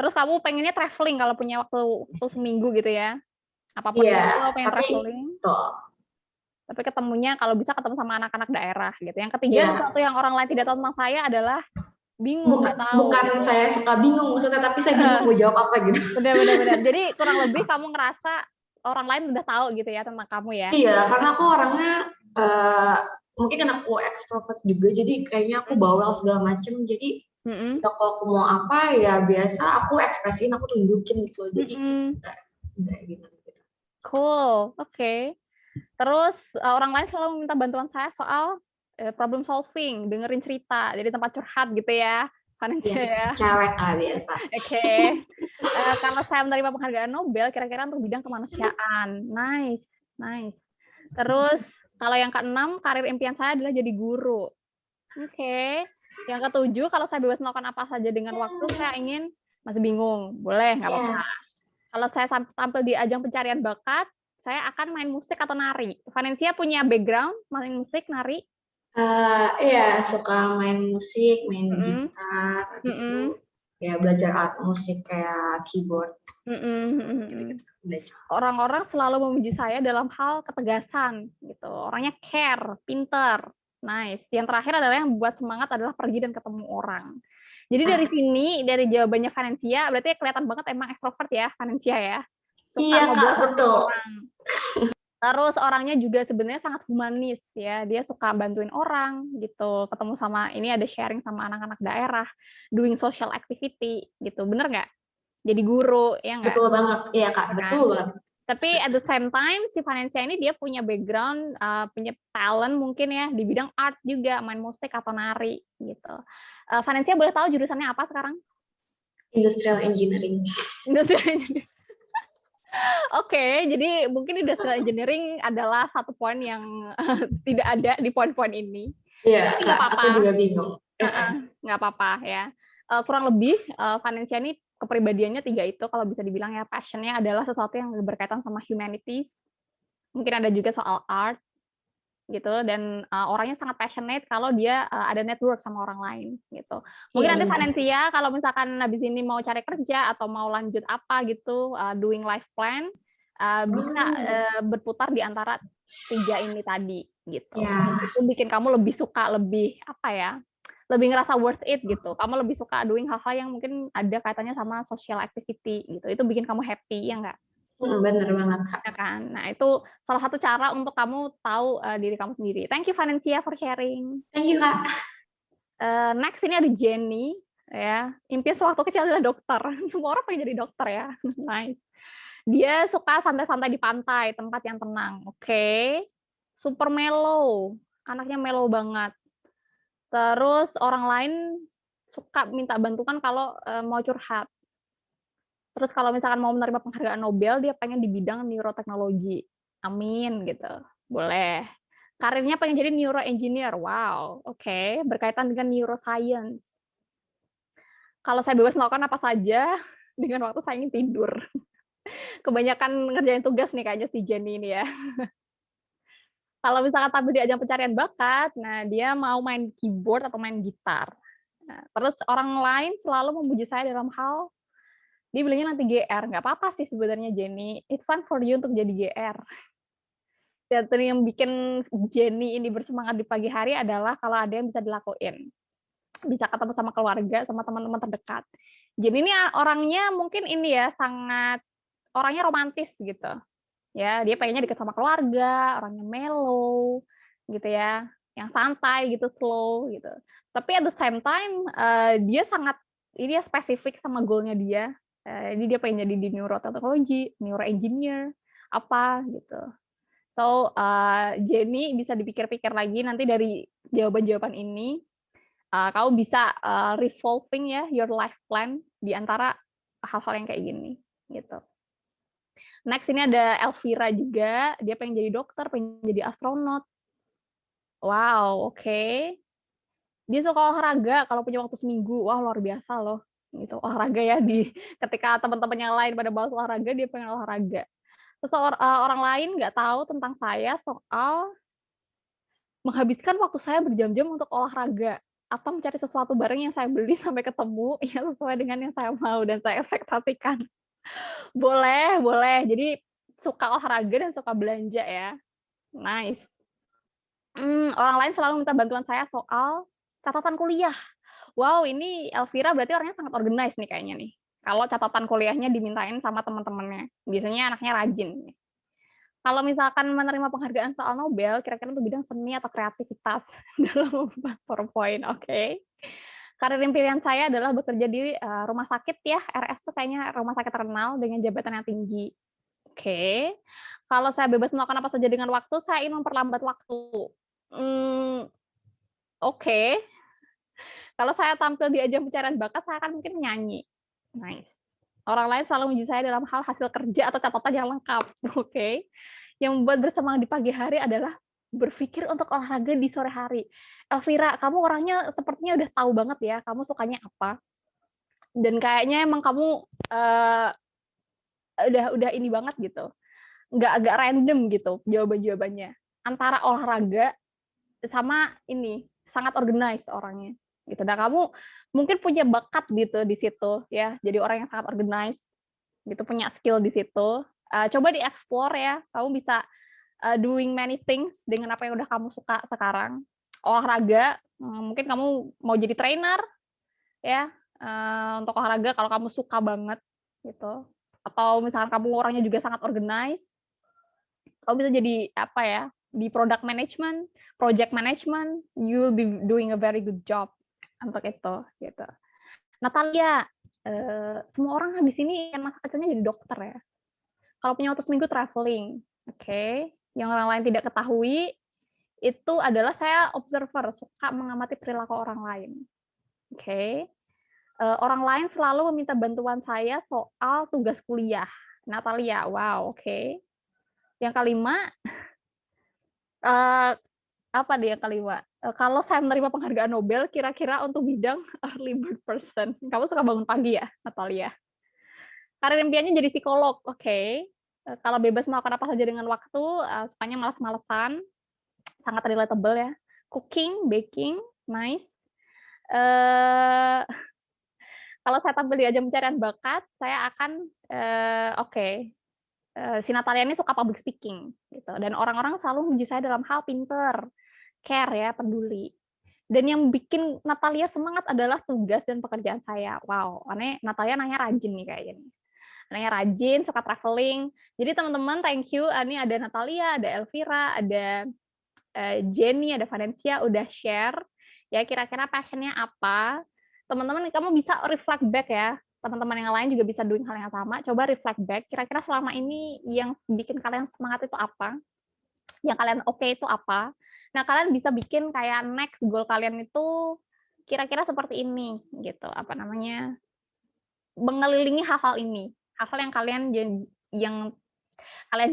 Terus kamu pengennya traveling kalau punya waktu seminggu gitu ya? Apapun itu kalau pengen traveling. Tapi ketemunya kalau bisa ketemu sama anak-anak daerah gitu. Yang ketiga sesuatu yang orang lain tidak tahu tentang saya adalah bingung. Bukan saya suka bingung maksudnya, tapi saya bingung mau jawab apa gitu. Benar. Jadi kurang lebih kamu ngerasa orang lain udah tahu gitu ya tentang kamu ya? Iya, karena aku orangnya mungkin karena aku ekstrovert juga, jadi kayaknya aku bawel segala macem. Jadi kalau aku mau apa ya biasa aku ekspresiin, aku tunjukin gitu. Jadi enggak gitu. Cool, oke. Terus orang lain selalu minta bantuan saya soal problem solving, dengerin cerita, jadi tempat curhat gitu ya, Valencia ya. Cewek lah biasa. Oke. Karena saya menerima penghargaan Nobel, kira-kira untuk bidang kemanusiaan. Nice. Terus kalau yang ke-6, karir impian saya adalah jadi guru. Oke. Yang ke-7, kalau saya bebas melakukan apa saja dengan waktu, saya ingin masih bingung. Boleh, nggak apa-apa. Kalau saya tampil di ajang pencarian bakat, saya akan main musik atau nari. Valencia punya background main musik, nari? Iya, suka main musik, main gitar, habis itu ya belajar alat musik kayak keyboard. Orang-orang selalu memuji saya dalam hal ketegasan, gitu. Orangnya care, pinter, nice. Yang terakhir adalah yang membuat semangat adalah pergi dan ketemu orang. Jadi dari sini, dari jawabannya Valencia, berarti kelihatan banget emang ekstrovert ya, Valencia ya. suka Iya, Kak, ngobrol sama betul. orang. Terus orangnya juga sebenarnya sangat humanis ya, dia suka bantuin orang gitu, ketemu sama ini ada sharing sama anak-anak daerah, doing social activity gitu, bener nggak? Jadi guru, ya nggak? Betul banget. Iya, Kak, Bener kan? betul banget. Tapi at the same time si Valencia ini dia punya background, punya talent mungkin ya di bidang art juga, main musik atau nari gitu. Valencia boleh tahu jurusannya apa sekarang? Industrial engineering. Industrial engineering. Oke, jadi mungkin industrial engineering adalah satu poin yang tidak ada di poin-poin ini. Iya, Tapi Kak, nggak aku apa-apa. juga bingung. Nggak apa-apa ya. Kurang lebih Valencia ini kepribadiannya 3 itu kalau bisa dibilang ya, passion-nya adalah sesuatu yang berkaitan sama humanities. Mungkin ada juga soal art gitu dan orangnya sangat passionate kalau dia ada network sama orang lain gitu. Mungkin Iya, nanti benar. Valencia kalau misalkan habis ini mau cari kerja atau mau lanjut apa gitu, doing life plan, bisa berputar di antara 3 ini tadi gitu. Ya. Itu bikin kamu lebih suka, lebih apa ya, lebih ngerasa worth it gitu. Kamu lebih suka doing hal-hal yang mungkin ada kaitannya sama social activity gitu. Itu bikin kamu happy, ya nggak? Bener banget, Kak. Ya kan? Nah, itu salah satu cara untuk kamu tahu diri kamu sendiri. Thank you Valencia for sharing. Thank you, Kak. Next ini ada Jenny ya. Impian sewaktu kecil adalah dokter. Semua orang pengen jadi dokter ya. Nice. Dia suka santai-santai di pantai, tempat yang tenang. Oke. Super mellow. Anaknya mellow banget. Terus orang lain suka minta bantuan kalau mau curhat. Terus kalau misalkan mau menerima penghargaan Nobel, dia pengen di bidang neuroteknologi. Amin gitu. Boleh. Karirnya pengen jadi neuroengineer. Wow, oke. Berkaitan dengan neuroscience. Kalau saya bebas melakukan apa saja, dengan waktu saya ingin tidur. Kebanyakan ngerjain tugas nih kayaknya si Jenny ini ya. Kalau misalkan tampil di ajang pencarian bakat, nah dia mau main keyboard atau main gitar. Nah, terus orang lain selalu memuji saya dalam hal dia bilangnya nanti GR, nggak apa-apa sih sebenarnya Jenny. It's fun for you untuk jadi GR. Dan yang bikin Jenny ini bersemangat di pagi hari adalah kalau ada yang bisa dilakuin. Bisa ketemu sama keluarga, sama teman-teman terdekat. Jenny ini orangnya mungkin ini ya, sangat orangnya romantis gitu. Ya, dia pengennya dekat sama keluarga, orangnya mellow gitu ya, yang santai gitu, slow gitu. Tapi at the same time dia sangat ini ya spesifik sama goalnya dia. Jadi dia pengen jadi di neuroteknologi, neuroengineer, apa gitu. So, Jenny bisa dipikir-pikir lagi nanti dari jawaban-jawaban ini, kamu bisa revolving ya your life plan di antara hal-hal yang kayak gini, gitu. Next ini ada Elvira juga, dia pengen jadi dokter, pengen jadi astronot. Wow, oke. Dia suka olahraga kalau punya waktu seminggu, wah luar biasa loh. Gitu, olahraga ya ketika teman-teman yang lain pada bahas olahraga, dia pengen olahraga. Terus orang lain nggak tahu tentang saya soal menghabiskan waktu saya berjam-jam untuk olahraga atau mencari sesuatu barang yang saya beli sampai ketemu yang sesuai dengan yang saya mau dan saya ekspektasikan. Boleh, boleh. Jadi suka olahraga dan suka belanja ya. Nice. Orang lain selalu minta bantuan saya soal catatan kuliah. Wow, ini Elvira berarti orangnya sangat organized nih kayaknya nih. Kalau catatan kuliahnya dimintain sama teman-temannya. Biasanya anaknya rajin. Kalau misalkan menerima penghargaan soal Nobel, kira-kira untuk bidang seni atau kreativitas dalam PowerPoint, oke. Karir impian saya adalah bekerja di rumah sakit ya, RS tuh kayaknya rumah sakit terkenal dengan jabatan yang tinggi. Oke. Kalau saya bebas melakukan apa saja dengan waktu, saya ingin memperlambat waktu. Oke. Kalau saya tampil di ajang pencarian bakat, saya akan mungkin nyanyi. Nice. Orang lain selalu memuji saya dalam hal hasil kerja atau catatan yang lengkap. Oke. Yang membuat bersemangat di pagi hari adalah berpikir untuk olahraga di sore hari. Elvira, kamu orangnya sepertinya udah tahu banget ya, kamu sukanya apa. Dan kayaknya emang kamu udah ini banget gitu. Nggak agak random gitu jawaban-jawabannya. Antara olahraga sama ini, sangat organized orangnya. Gitu. Dan kamu mungkin punya bakat gitu di situ ya. Jadi orang yang sangat organized gitu, punya skill di situ. Coba di-explore ya. Kamu bisa doing many things dengan apa yang udah kamu suka sekarang. Olahraga, mungkin kamu mau jadi trainer ya. Untuk olahraga kalau kamu suka banget gitu. atau misalkan kamu orangnya juga sangat organized, kamu bisa jadi apa ya, di product management, project management, you will be doing a very good job untuk itu gitu. Natalia, semua orang habis ini yang masa kecilnya jadi dokter ya. Kalau punya waktu seminggu traveling, oke. Yang orang lain tidak ketahui itu adalah saya observer, suka mengamati perilaku orang lain. Oke. Orang lain selalu meminta bantuan saya soal tugas kuliah. Natalia, wow, oke. Yang kelima, apa nih yang kelima? Kalau saya menerima penghargaan Nobel, kira-kira untuk bidang early bird person. Kamu suka bangun pagi ya, Natalia? Karir impiannya jadi psikolog, oke. Kalau bebas melakukan apa saja dengan waktu, sukanya malas-malesan, sangat relatable ya. Cooking, baking, nice. Kalau saya tampil di ajang pencarian bakat, saya akan si Natalia ini suka public speaking gitu. Dan orang-orang selalu memuji saya dalam hal pinter, care ya, peduli. Dan yang bikin Natalia semangat adalah tugas dan pekerjaan saya. Wow, aneh Natalia nanya rajin nih kayaknya. Nanya rajin, suka traveling. Jadi teman-teman, thank you. Ini ada Natalia, ada Elvira, ada Jenny, ada Valencia udah share ya kira-kira passionnya apa. Teman-teman kamu bisa reflect back ya. Teman-teman yang lain juga bisa doing hal yang sama. Coba reflect back. Kira-kira selama ini yang bikin kalian semangat itu apa? Yang kalian oke itu apa? Nah, kalian bisa bikin kayak next goal kalian itu kira-kira seperti ini gitu. Apa namanya? Mengelilingi hal-hal ini. Hal-hal yang kalian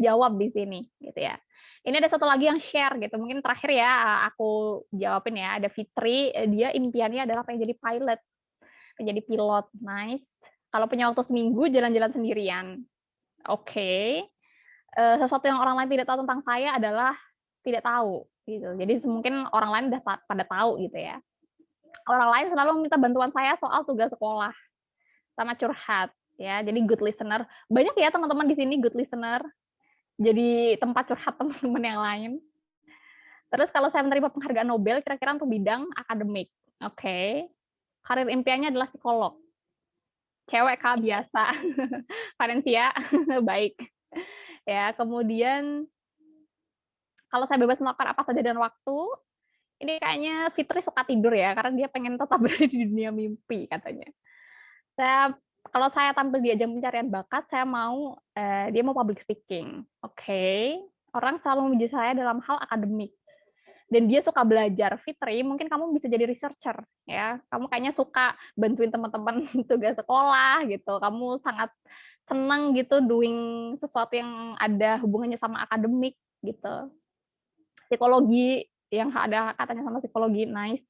jawab di sini gitu ya. Ini ada satu lagi yang share gitu. Mungkin terakhir ya aku jawabin ya. Ada Fitri, dia impiannya adalah pengen jadi pilot. Pengen jadi pilot. Nice. Kalau punya waktu seminggu jalan-jalan sendirian. Oke. Sesuatu yang orang lain tidak tahu tentang saya adalah tidak tahu gitu. Jadi mungkin orang lain udah pada tahu gitu ya. Orang lain selalu meminta bantuan saya soal tugas sekolah sama curhat ya. Jadi good listener. Banyak ya teman-teman di sini good listener. Jadi tempat curhat teman-teman yang lain. Terus kalau saya menerima penghargaan Nobel, kira-kira untuk bidang akademik. Oke. Karir impiannya adalah psikolog. Cewek Kak biasa. Valencia, baik. Ya, kemudian kalau saya bebas melakukan apa saja dan waktu, ini kayaknya Fitri suka tidur ya, karena dia pengen tetap berada di dunia mimpi katanya. Kalau saya tampil di ajang pencarian bakat, saya mau dia mau public speaking. Oke. Orang selalu memuji saya dalam hal akademik. Dan dia suka belajar. Fitri, mungkin kamu bisa jadi researcher ya. Kamu kayaknya suka bantuin teman-teman tugas sekolah gitu. Kamu sangat senang gitu doing sesuatu yang ada hubungannya sama akademik gitu. Psikologi yang ada katanya sama psikologi, nice.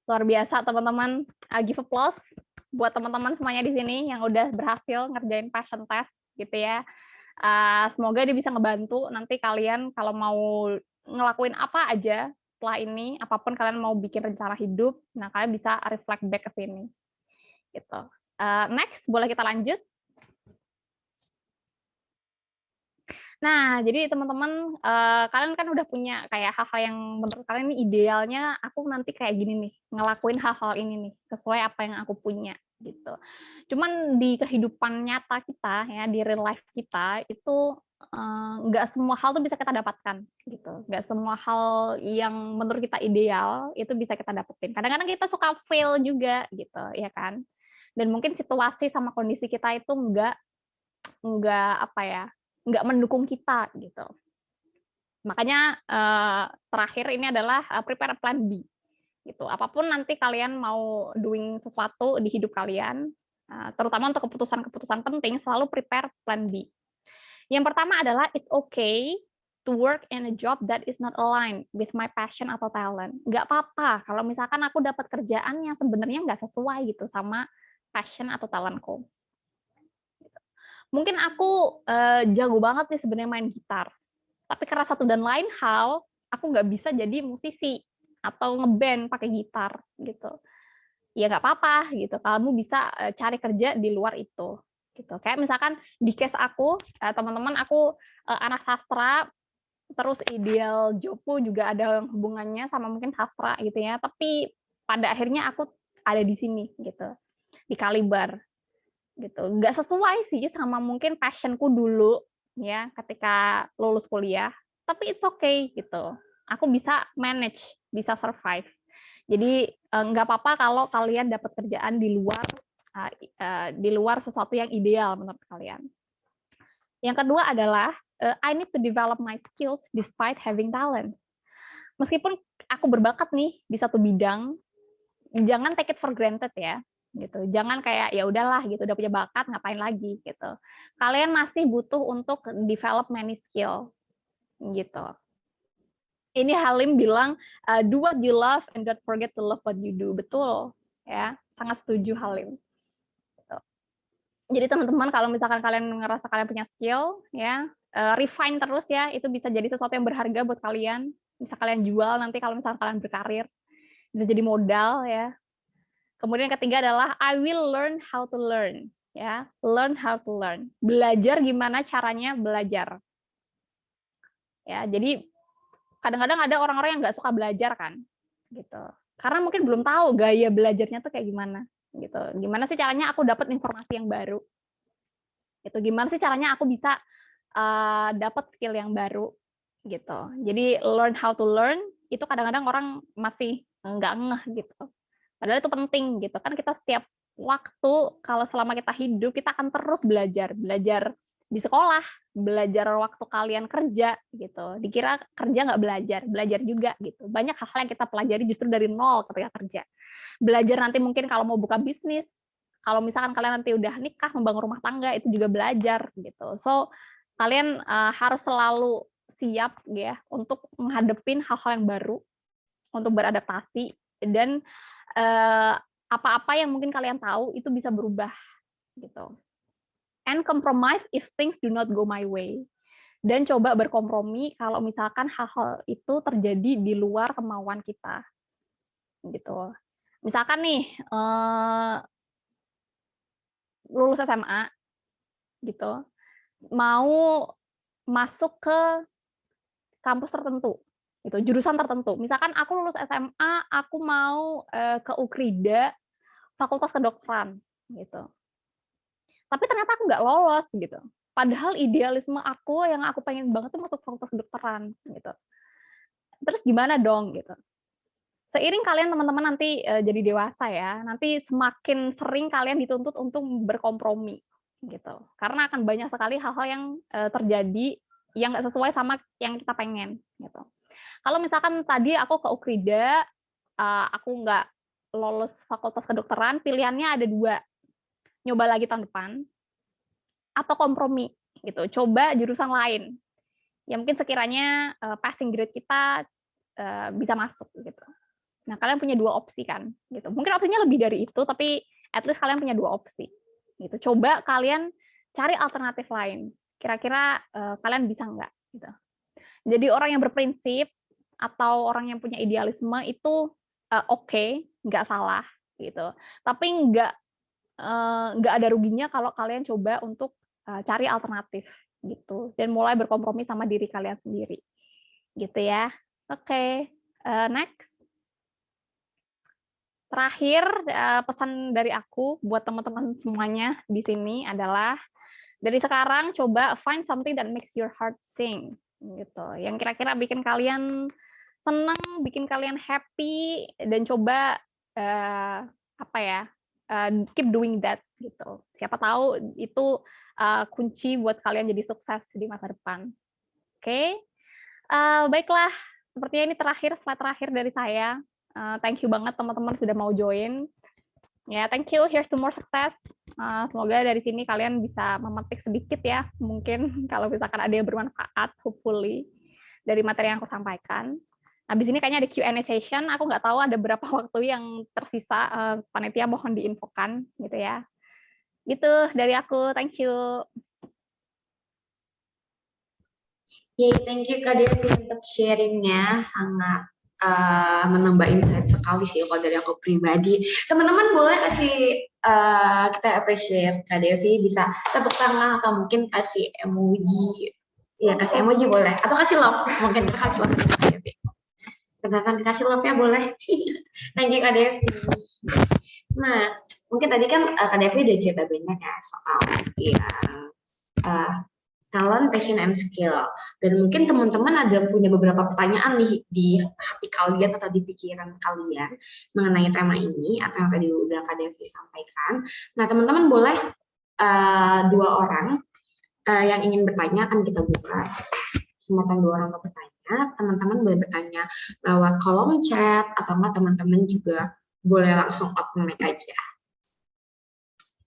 Luar biasa teman-teman. Give applause buat teman-teman semuanya di sini yang udah berhasil ngerjain passion test gitu ya. Semoga dia bisa ngebantu nanti kalian kalau mau ngelakuin apa aja setelah ini, apapun kalian mau bikin rencana hidup, nah kalian bisa reflect back ke sini. Gitu. Next, boleh kita lanjut? Nah, jadi teman-teman, kalian kan udah punya kayak hal-hal yang menurut kalian ini idealnya aku nanti kayak gini nih, ngelakuin hal-hal ini nih, sesuai apa yang aku punya gitu. Cuman di kehidupan nyata kita ya, di real life kita itu nggak semua hal tuh bisa kita dapatkan gitu. Nggak semua hal yang menurut kita ideal itu bisa kita dapetin. Kadang-kadang kita suka fail juga gitu, ya kan? Dan mungkin situasi sama kondisi kita itu nggak apa ya, nggak mendukung kita gitu. Makanya terakhir ini adalah prepare plan B gitu. Apapun nanti kalian mau doing sesuatu di hidup kalian, terutama untuk keputusan-keputusan penting, selalu prepare plan B. Yang pertama adalah it's okay to work in a job that is not aligned with my passion atau talent. Nggak apa-apa kalau misalkan aku dapat kerjaan yang sebenarnya nggak sesuai gitu sama passion atau talentku. Mungkin aku jago banget nih sebenarnya main gitar, tapi karena satu dan lain hal, aku nggak bisa jadi musisi atau ngeband pakai gitar gitu. Ya nggak apa-apa gitu, kamu bisa cari kerja di luar itu. Gitu. Kayak misalkan di case aku, teman-teman, aku anak sastra, terus ideal jobku juga ada hubungannya sama mungkin sastra gitu ya, tapi pada akhirnya aku ada di sini gitu, di Kalibar. gitu. Nggak sesuai sih sama mungkin passionku dulu ya ketika lulus kuliah, tapi it's okay gitu. Aku bisa manage, bisa survive. Jadi nggak apa-apa kalau kalian dapat kerjaan di luar sesuatu yang ideal menurut kalian. Yang kedua adalah I need to develop my skills despite having talent. Meskipun aku berbakat nih di satu bidang, jangan take it for granted ya. Gitu. Jangan kayak ya udahlah gitu, udah punya bakat ngapain lagi gitu. Kalian masih butuh untuk develop many skill gitu. Ini Halim bilang do what you love and don't forget to love what you do. Betul ya, sangat setuju Halim. Gitu. Jadi teman-teman kalau misalkan kalian ngerasa kalian punya skill ya, refine terus ya, itu bisa jadi sesuatu yang berharga buat kalian. Bisa kalian jual nanti kalau misalkan kalian berkarir. Bisa jadi modal ya. Kemudian yang ketiga adalah I will learn how to learn, ya, learn how to learn. Belajar gimana caranya belajar. Ya, jadi kadang-kadang ada orang-orang yang nggak suka belajar kan, gitu. Karena mungkin belum tahu gaya belajarnya tuh kayak gimana, gitu. Gimana sih caranya aku dapat informasi yang baru, gitu. Gimana sih caranya aku bisa dapat skill yang baru, gitu. Jadi learn how to learn itu kadang-kadang orang masih nggak ngeh gitu. Padahal itu penting gitu kan, kita setiap waktu kalau selama kita hidup kita akan terus belajar di sekolah, belajar waktu kalian kerja gitu. Dikira kerja nggak belajar juga gitu. Banyak hal-hal yang kita pelajari justru dari nol ketika kerja. Belajar nanti mungkin kalau mau buka bisnis, kalau misalkan kalian nanti udah nikah, membangun rumah tangga, itu juga belajar gitu. So kalian harus selalu siap ya untuk menghadapin hal-hal yang baru, untuk beradaptasi, dan apa-apa yang mungkin kalian tahu itu bisa berubah gitu. And compromise if things do not go my way. Dan coba berkompromi kalau misalkan hal-hal itu terjadi di luar kemauan kita. Gitu. Misalkan nih lulus SMA gitu, mau masuk ke kampus tertentu. Itu jurusan tertentu. Misalkan aku lulus SMA, aku mau ke Ukrida, Fakultas Kedokteran, gitu. Tapi ternyata aku nggak lolos, gitu. Padahal idealisme aku yang aku pengen banget tuh masuk Fakultas Kedokteran, gitu. Terus gimana dong, gitu. Seiring kalian teman-teman nanti jadi dewasa ya, nanti semakin sering kalian dituntut untuk berkompromi, gitu. Karena akan banyak sekali hal-hal yang terjadi yang nggak sesuai sama yang kita pengen, gitu. Kalau misalkan tadi aku ke Ukrida, aku nggak lolos Fakultas Kedokteran, pilihannya ada dua. Nyoba lagi tahun depan, atau kompromi. Gitu. Coba jurusan lain. Ya mungkin sekiranya passing grade kita bisa masuk. Gitu. Nah, kalian punya dua opsi kan. Gitu. Mungkin opsinya lebih dari itu, tapi at least kalian punya dua opsi. Gitu. Coba kalian cari alternatif lain. Kira-kira kalian bisa nggak? Gitu. Jadi orang yang berprinsip, atau orang yang punya idealisme itu oke, nggak salah gitu. Tapi nggak ada ruginya kalau kalian coba untuk cari alternatif gitu dan mulai berkompromi sama diri kalian sendiri, gitu ya. Oke, next. Terakhir pesan dari aku buat teman-teman semuanya di sini adalah dari sekarang coba find something that makes your heart sing gitu. Yang kira-kira bikin kalian senang, bikin kalian happy, dan coba keep doing that gitu. Siapa tahu itu kunci buat kalian jadi sukses di masa depan. Oke, baiklah. Sepertinya ini slide terakhir dari saya. Thank you banget teman-teman sudah mau join. Ya, thank you. Here's to more success. Semoga dari sini kalian bisa memetik sedikit ya, mungkin kalau misalkan ada yang bermanfaat, hopefully, dari materi yang aku sampaikan. Habis ini kayaknya ada Q&A session, aku nggak tahu ada berapa waktu yang tersisa, panitia mohon diinfokan, gitu ya. Gitu dari aku, thank you. Thank you Kak Devi untuk sharingnya, sangat menambah insight sekali sih kalau dari aku pribadi. Teman-teman boleh kasih kita appreciate Kak Devi, bisa tepuk tangan atau mungkin kasih emoji. Ya kasih emoji boleh, atau kasih love, mungkin kasih love Kak Devi. Katakan dikasih love ya boleh. Thank you Kak Devi. Nah, mungkin tadi kan Kak Devi udah cerita banyak ya soal yang talent, passion, and skill. Dan mungkin teman-teman ada punya beberapa pertanyaan nih di hati kalian atau di pikiran kalian mengenai tema ini atau yang tadi udah Kak Devi sampaikan. Nah, teman-teman boleh 2 orang yang ingin bertanya akan kita buka kesempatan 2 orang untuk bertanya. Teman-teman boleh bertanya lewat kolom chat atau enggak teman-teman juga boleh langsung open mic aja.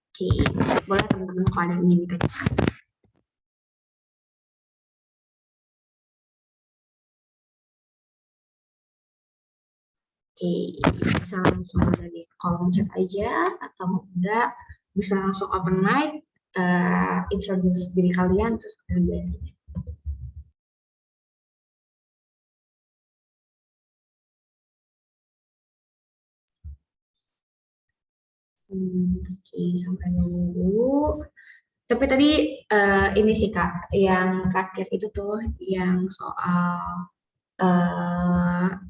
Oke, boleh teman-teman kalau ada yang ingin ditanyakan. Oke, bisa langsung dari kolom chat aja atau enggak bisa langsung open mic, introduce diri kalian terus kalian. Oke, sampai nunggu. Tapi tadi ini sih Kak, yang terakhir itu tuh yang soal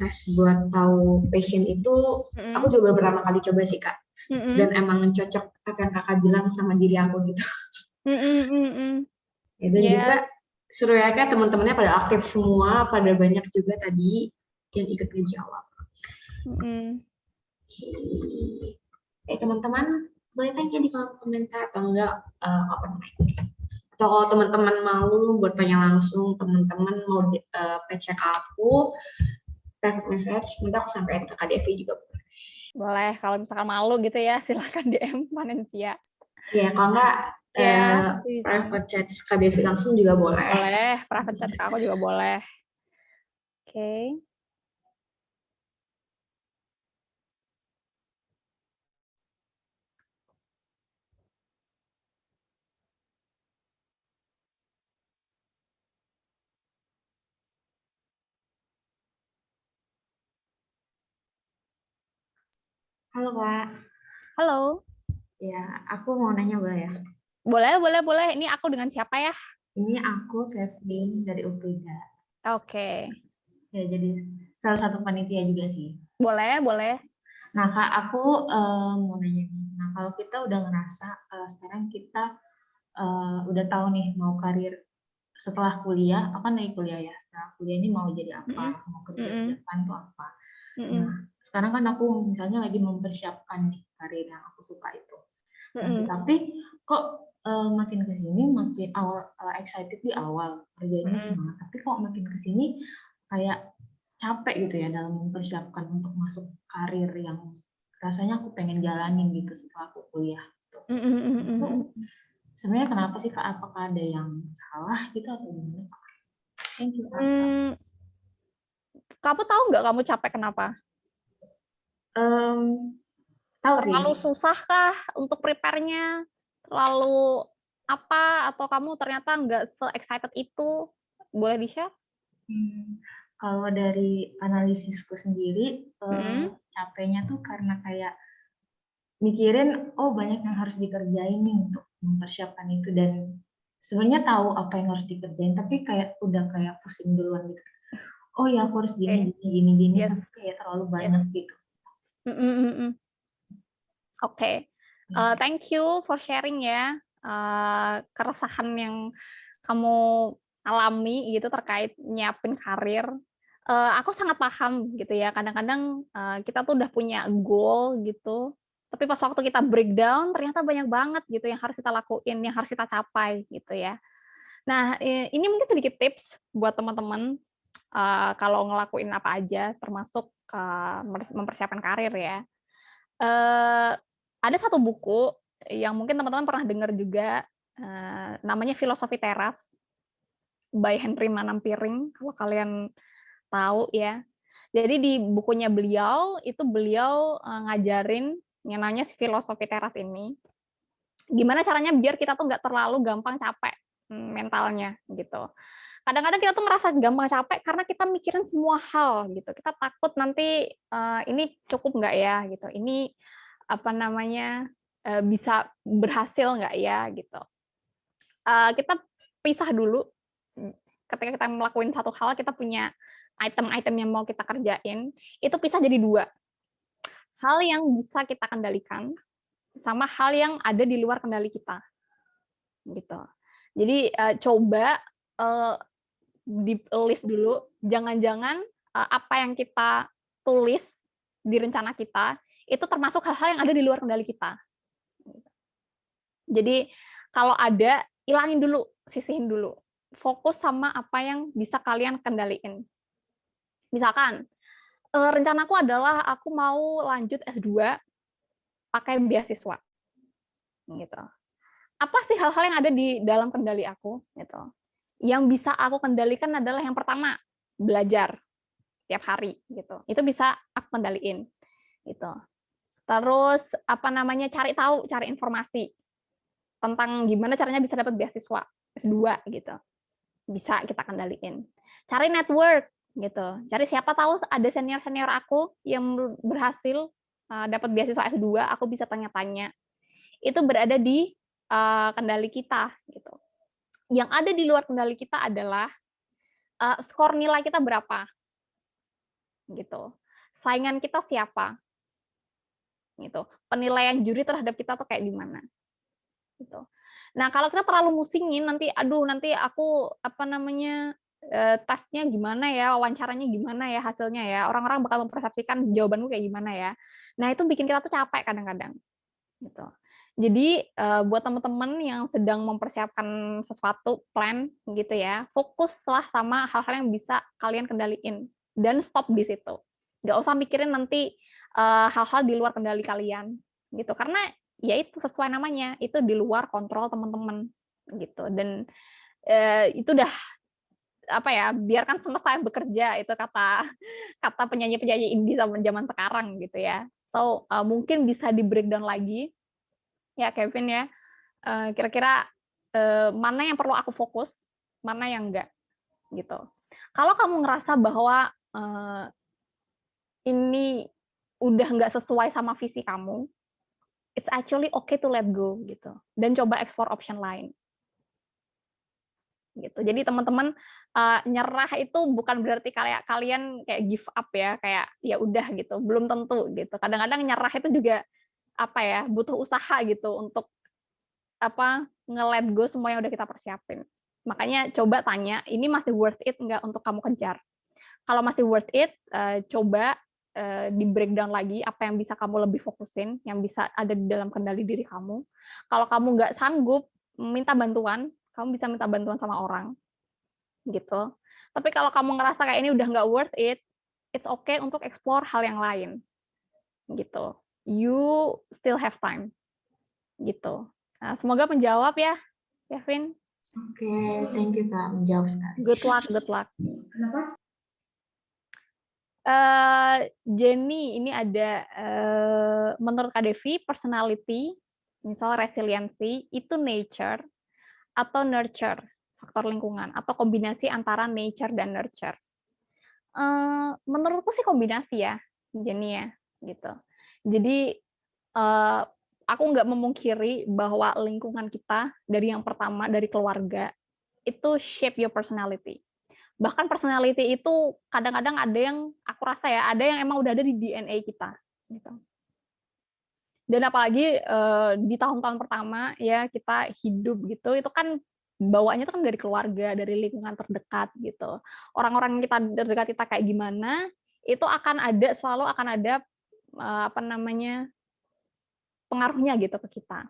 tes buat tahu passion itu, aku juga baru pertama kali coba sih Kak. Dan emang cocok apa yang Kakak bilang sama diri aku gitu. Itu juga seru ya Kak, teman-temannya pada aktif semua, pada banyak juga tadi yang ikut menjawab. Oke, teman-teman boleh tanya di kolom komentar atau enggak open mic. Atau kalau teman-teman malu buat tanya langsung, teman-teman mau cek aku, private message, nanti aku sampaikan ke Kak Devi juga. Boleh, kalau misalkan malu gitu ya, silakan DM Vanensia. Ya, kalau enggak private chat Kak Devi langsung juga boleh. Boleh, private chat aku juga boleh. Oke. Halo Kak. Halo. Ya, aku mau nanya boleh ya? Boleh. Ini aku dengan siapa ya? Ini aku Kevin dari Uprida. Oke. Ya, jadi salah satu panitia juga sih. Boleh. Nah Kak, aku mau nanya nih. Nah, kalau kita udah ngerasa sekarang kita udah tahu nih mau karir setelah kuliah, apa nih kuliah ya? Setelah kuliah ini mau jadi apa? Mau kerja ke depan tuh apa? Nah, sekarang kan aku misalnya lagi mempersiapkan nih karir yang aku suka itu. Nah, tapi kok makin ke sini makin excited di awal kerjanya semangat, tapi kok makin ke sini kayak capek gitu ya dalam mempersiapkan untuk masuk karir yang rasanya aku pengen jalanin gitu setelah aku kuliah. Itu sebenarnya kenapa sih Kak? Apakah ada yang salah gitu atau gimana Kak? Thank you Kak. Kamu tahu nggak kamu capek kenapa? Tahu sih. Terlalu susah kah untuk prepare-nya? Terlalu apa? Atau kamu ternyata nggak se-excited itu? Boleh di-share? Kalau dari analisisku sendiri, capeknya tuh karena kayak mikirin, oh banyak yang harus dikerjain nih untuk mempersiapkan itu, dan sebenarnya tahu apa yang harus dikerjain, tapi kayak udah kayak pusing duluan gitu. Oh ya aku harus gini, tapi kayak terlalu banyak gitu. Oke. Thank you for sharing ya, keresahan yang kamu alami gitu terkait nyiapin karir. Aku sangat paham gitu ya, kadang-kadang kita tuh udah punya goal gitu, tapi pas waktu kita breakdown ternyata banyak banget gitu yang harus kita lakuin, yang harus kita capai gitu ya. Nah, ini mungkin sedikit tips buat teman-teman kalau ngelakuin apa aja, termasuk mempersiapkan karir ya. Ada satu buku yang mungkin teman-teman pernah dengar juga, namanya Filosofi Teras by Henry Manampiring, kalau kalian tahu ya. Jadi di bukunya beliau, itu beliau ngajarin yang namanya filosofi teras ini, gimana caranya biar kita tuh nggak terlalu gampang capek mentalnya gitu. Kadang-kadang kita tuh merasa gampang capek karena kita mikirin semua hal gitu. Kita takut nanti ini cukup nggak ya gitu. Ini apa namanya bisa berhasil nggak ya gitu. Kita pisah dulu. Ketika kita melakukan satu hal, kita punya item-item yang mau kita kerjain, itu pisah jadi 2. Hal yang bisa kita kendalikan sama hal yang ada di luar kendali kita, gitu. Jadi coba di list dulu, jangan-jangan apa yang kita tulis di rencana kita itu termasuk hal-hal yang ada di luar kendali kita. Jadi kalau ada, ilangin dulu, sisihin dulu. Fokus sama apa yang bisa kalian kendaliin. Misalkan, rencanaku adalah aku mau lanjut S2 pakai beasiswa. Gitu. Apa sih hal-hal yang ada di dalam kendali aku? Gitu. Yang bisa aku kendalikan adalah yang pertama, belajar tiap hari. Gitu. Itu bisa aku kendaliin. Gitu. Terus cari tahu, cari informasi tentang gimana caranya bisa dapat beasiswa S2 gitu. Bisa kita kendaliin. Cari network gitu. Cari siapa tahu ada senior-senior aku yang berhasil dapat beasiswa S2, aku bisa tanya-tanya. Itu berada di kendali kita gitu. Yang ada di luar kendali kita adalah skor nilai kita berapa. Gitu. Saingan kita siapa? Gitu. Penilaian juri terhadap kita tuh kayak gimana? Gitu. Nah, kalau kita terlalu musingin nanti aku tesnya gimana ya, wawancaranya gimana ya hasilnya ya, orang-orang bakal mempersepsikan jawabanku kayak gimana ya. Nah, itu bikin kita tuh capek kadang-kadang. Gitu. Jadi buat teman-teman yang sedang mempersiapkan sesuatu plan gitu ya, fokuslah sama hal-hal yang bisa kalian kendaliin dan stop di situ. Nggak usah mikirin nanti hal-hal di luar kendali kalian gitu, karena ya itu sesuai namanya, itu di luar kontrol teman-teman gitu. Dan itu udah biarkan semesta yang bekerja, itu kata penyanyi-penyanyi indie zaman sekarang gitu ya. So mungkin bisa di breakdown lagi ya Kevin ya, kira-kira mana yang perlu aku fokus, mana yang enggak gitu. Kalau kamu ngerasa bahwa ini udah nggak sesuai sama visi kamu, it's actually okay to let go gitu, dan coba explore option lain gitu. Jadi teman-teman nyerah itu bukan berarti kalian kayak give up ya, kayak ya udah gitu, belum tentu gitu. Kadang-kadang nyerah itu juga butuh usaha gitu untuk nge-let go semua yang udah kita persiapin. Makanya coba tanya, ini masih worth it nggak untuk kamu kejar? Kalau masih worth it, coba di breakdown lagi apa yang bisa kamu lebih fokusin, yang bisa ada di dalam kendali diri kamu. Kalau kamu nggak sanggup minta bantuan, kamu bisa minta bantuan sama orang, gitu. Tapi kalau kamu ngerasa kayak ini udah nggak worth it, it's okay untuk explore hal yang lain, gitu. You still have time, gitu. Nah, semoga menjawab ya, Kevin. Oke, thank you Kak, menjawab sekali. Good luck, good luck. Kenapa? Jenny, ini ada menurut Kak Devi, personality, misal resiliensi, itu nature atau nurture, faktor lingkungan, atau kombinasi antara nature dan nurture. Menurutku sih kombinasi ya, Jenny ya, gitu. Jadi aku nggak memungkiri bahwa lingkungan kita dari yang pertama dari keluarga itu shape your personality. Bahkan personality itu kadang-kadang ada yang aku rasa ya, ada yang emang udah ada di DNA kita gitu. Dan apalagi di tahun-tahun pertama ya kita hidup gitu, itu kan bawaannya itu kan dari keluarga, dari lingkungan terdekat gitu. Orang-orang yang kita terdekat kita kayak gimana, itu selalu akan ada pengaruhnya gitu ke kita.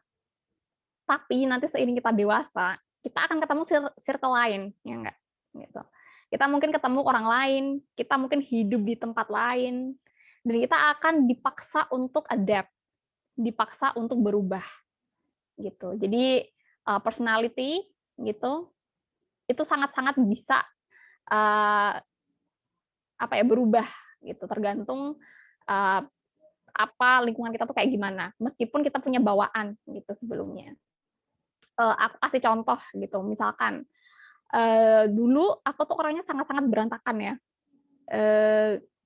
Tapi nanti seiring kita dewasa, kita akan ketemu circle lain, ya enggak? Gitu. Kita mungkin ketemu orang lain, kita mungkin hidup di tempat lain, dan kita akan dipaksa untuk adapt, dipaksa untuk berubah, gitu. Jadi personality, gitu, itu sangat-sangat bisa berubah, gitu, tergantung lingkungan kita tuh kayak gimana, meskipun kita punya bawaan, gitu sebelumnya. Aku kasih contoh, gitu, misalkan. Dulu aku tuh orangnya sangat-sangat berantakan ya,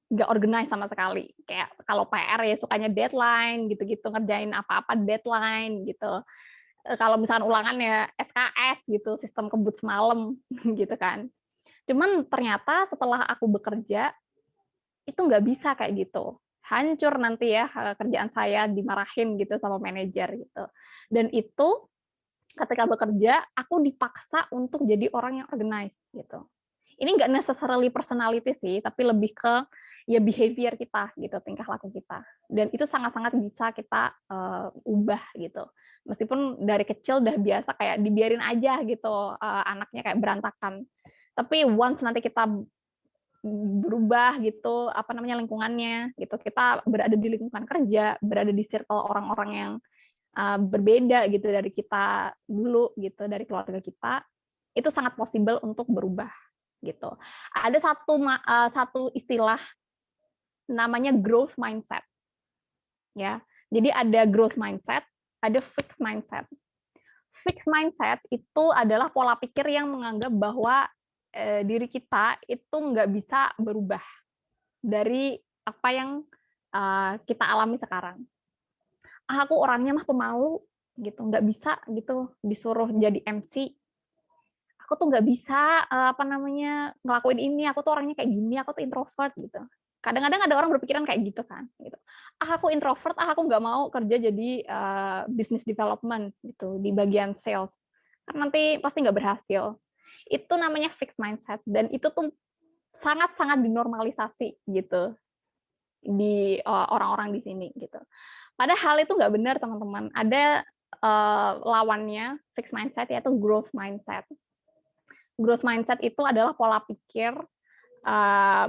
nggak organize sama sekali. Kayak kalau PR ya sukanya deadline gitu-gitu, ngerjain apa-apa deadline gitu. Kalau misalkan ulangan ya SKS gitu, sistem kebut semalam gitu kan. Cuman ternyata setelah aku bekerja itu nggak bisa kayak gitu. hancur nanti ya kerjaan saya dimarahin gitu sama manajer gitu. Dan itu ketika bekerja aku dipaksa untuk jadi orang yang organized gitu. Ini nggak necessarily personality sih, tapi lebih ke ya behavior kita gitu, tingkah laku kita. Dan itu sangat-sangat bisa kita ubah gitu. Meskipun dari kecil udah biasa kayak dibiarin aja gitu anaknya kayak berantakan. Tapi once nanti kita berubah gitu, apa namanya lingkungannya gitu, kita berada di lingkungan kerja, berada di circle orang-orang yang berbeda gitu dari kita dulu gitu, dari keluarga kita, itu sangat possible untuk berubah gitu. Ada satu istilah namanya growth mindset ya. Jadi ada growth mindset, ada fixed mindset. Fixed mindset itu adalah pola pikir yang menganggap bahwa diri kita itu nggak bisa berubah dari apa yang kita alami sekarang. Aku orangnya mah pemalu gitu, nggak bisa gitu disuruh jadi MC. Aku tuh nggak bisa apa namanya ngelakuin ini. Aku tuh orangnya kayak gini. Aku tuh introvert gitu. Kadang-kadang ada orang berpikiran kayak gitu kan. Gitu. Aku introvert. Aku nggak mau kerja jadi business development gitu di bagian sales. Karena nanti pasti nggak berhasil. Itu namanya fixed mindset dan itu tuh sangat-sangat dinormalisasi gitu di orang-orang di sini gitu. Padahal itu nggak benar teman-teman. Ada lawannya fixed mindset yaitu growth mindset. Growth mindset itu adalah pola pikir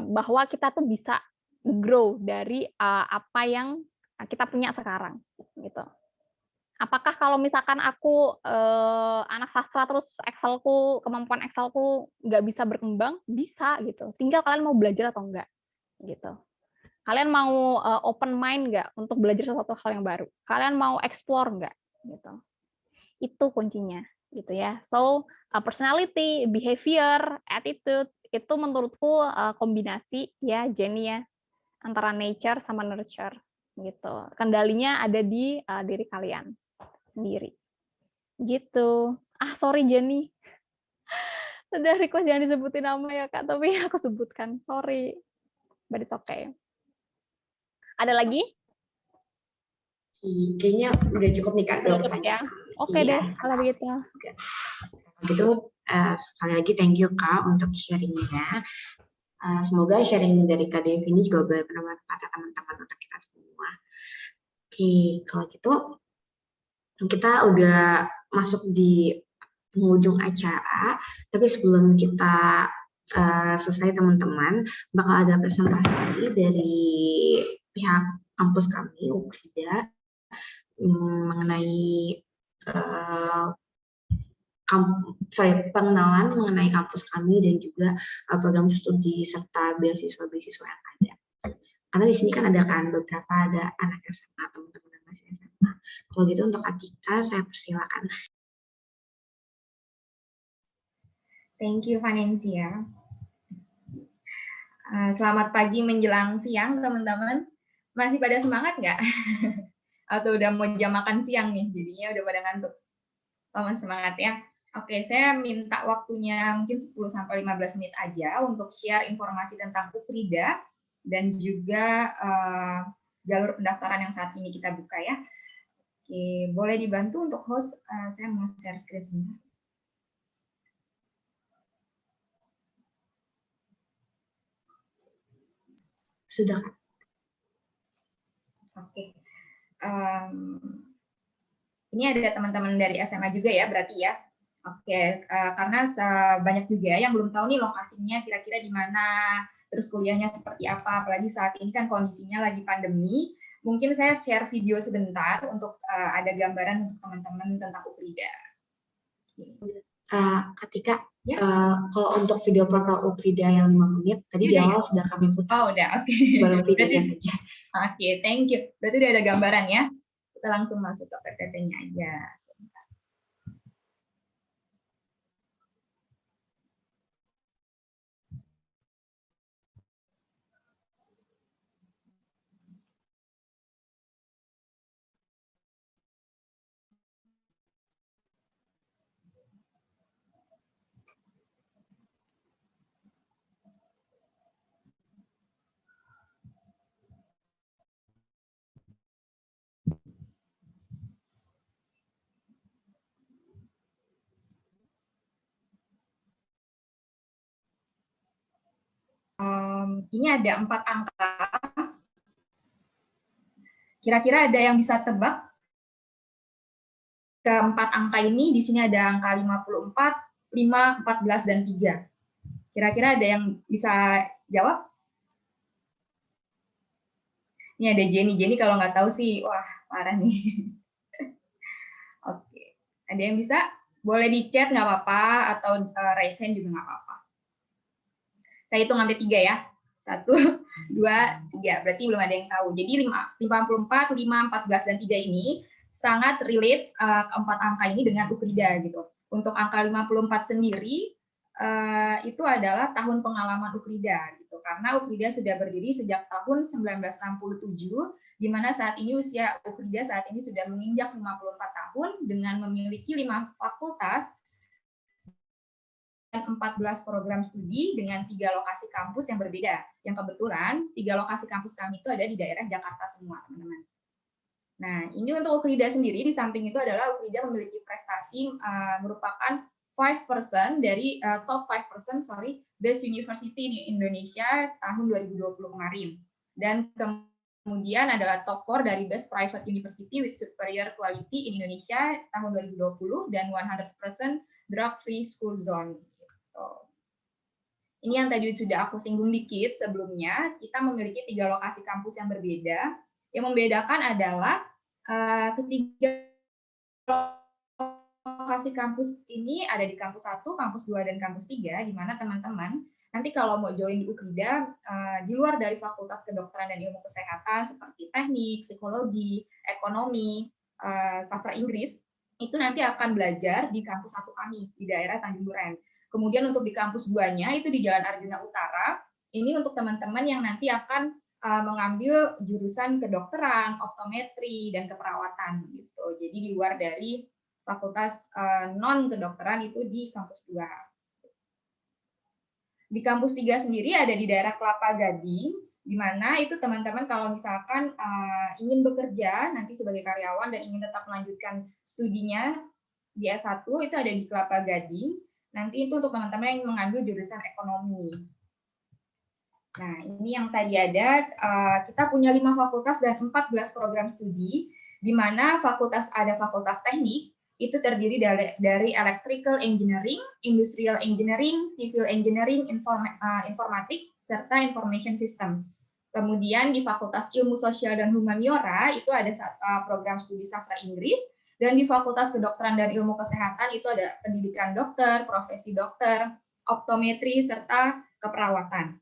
bahwa kita tuh bisa grow dari apa yang kita punya sekarang gitu. Apakah kalau misalkan aku anak sastra terus kemampuan Excelku nggak bisa berkembang? Bisa gitu. Tinggal kalian mau belajar atau enggak gitu. Kalian mau open mind nggak untuk belajar sesuatu hal yang baru? Kalian mau explore nggak gitu. Itu kuncinya gitu ya. So personality, behavior, attitude itu menurutku kombinasi ya Jenny ya antara nature sama nurture gitu. Kendalinya ada di diri kalian sendiri. Gitu. Sorry Jenny. Udah request jangan disebutin nama ya Kak, tapi aku sebutkan. Sorry. But it's okay. Ada lagi? Kayaknya udah cukup nih Kak. Udah cukup ya. Oke deh kalau begitu. Begitu sekali lagi thank you Kak untuk sharingnya. Semoga sharing dari Kak Devi ini juga bermanfaat teman-teman untuk kita semua. Oke, kalau gitu kita udah masuk di penghujung acara, tapi sebelum kita selesai teman-teman, bakal ada presentasi dari pihak kampus kami, UKIDA, mengenai pengenalan mengenai kampus kami dan juga program studi serta beasiswa-beasiswa yang ada. Karena di sini kan ada beberapa anak SMA, teman-teman yang masih SMA. Kalau gitu untuk Atika, saya persilakan. Thank you, Vanencia. Selamat pagi menjelang siang, teman-teman. Masih pada semangat nggak? Atau udah mau jam makan siang nih, jadinya udah pada ngantuk. Masih semangat ya. Oke, saya minta waktunya mungkin 10-15 menit aja untuk share informasi tentang UKRIDA dan juga jalur pendaftaran yang saat ini kita buka ya. Oke, boleh dibantu untuk host, saya mau share screen sebentar. Sudah Kak. Oke. Ini ada teman-teman dari SMA juga ya berarti ya. Oke, karena banyak juga yang belum tahu nih lokasinya kira-kira di mana, terus kuliahnya seperti apa, apalagi saat ini kan kondisinya lagi pandemi. Mungkin saya share video sebentar untuk ada gambaran untuk teman-teman tentang UKRIDA. Ketika ya. Kalau untuk video profil UKRIDA yang 5 menit, tadi di awal sudah kami putar. Udah, oke. Baru videonya saja. Oke, thank you. Berarti udah ada gambaran ya. Kita langsung masuk ke PPT-nya aja. Ini ada 4 angka. Kira-kira ada yang bisa tebak? Keempat angka ini di sini ada angka 54, 5, 14, dan 3. Kira-kira ada yang bisa jawab? Ini ada Jenny. Jenny kalau nggak tahu sih, wah parah nih. Oke, ada yang bisa? Boleh di chat nggak apa-apa, atau raise hand juga nggak apa-apa. Saya hitung sampai 3 ya. 1, 2, 3. Berarti belum ada yang tahu. Jadi 54, 5, 14, dan 3 ini sangat relate keempat angka ini dengan Ukrida gitu. Untuk angka 54 sendiri itu adalah tahun pengalaman Ukrida gitu. Karena Ukrida sudah berdiri sejak tahun 1967, di mana saat ini usia Ukrida saat ini sudah menginjak 54 tahun dengan memiliki 5 fakultas dan 14 program studi dengan 3 lokasi kampus yang berbeda. Yang kebetulan 3 lokasi kampus kami itu ada di daerah Jakarta semua, teman-teman. Nah, ini untuk Ukrida sendiri, di samping itu adalah Ukrida memiliki prestasi merupakan 5% dari top 5% best university di Indonesia tahun 2020 kemarin. Dan kemudian adalah top 4 dari best private university with superior quality in Indonesia tahun 2020 dan 100% drug free school zone. Gitu. Ini yang tadi sudah aku singgung dikit sebelumnya, kita memiliki 3 lokasi kampus yang berbeda. Yang membedakan adalah ketiga lokasi kampus ini ada di kampus 1, kampus 2, dan kampus 3, di mana teman-teman nanti kalau mau join di Ukrida, di luar dari Fakultas Kedokteran dan Ilmu Kesehatan seperti teknik, psikologi, ekonomi, sastra Inggris, itu nanti akan belajar di kampus 1 kami, di daerah Tanjung Duren. Kemudian untuk di kampus 2-nya, itu di Jalan Arjuna Utara, ini untuk teman-teman yang nanti akan mengambil jurusan kedokteran, optometri, dan keperawatan gitu. Jadi di luar dari fakultas non kedokteran itu di kampus 2. Di kampus 3 sendiri ada di daerah Kelapa Gading, di mana itu teman-teman kalau misalkan ingin bekerja nanti sebagai karyawan dan ingin tetap melanjutkan studinya di S1 itu ada di Kelapa Gading. Nanti itu untuk teman-teman yang mengambil jurusan ekonomi. Nah, ini yang tadi ada, kita punya 5 fakultas dan 14 program studi, di mana ada fakultas teknik, itu terdiri dari electrical engineering, industrial engineering, civil engineering, informatik, serta information system. Kemudian di fakultas ilmu sosial dan humaniora, itu ada program studi sastra Inggris, dan di fakultas kedokteran dan ilmu kesehatan, itu ada pendidikan dokter, profesi dokter, optometri, serta keperawatan.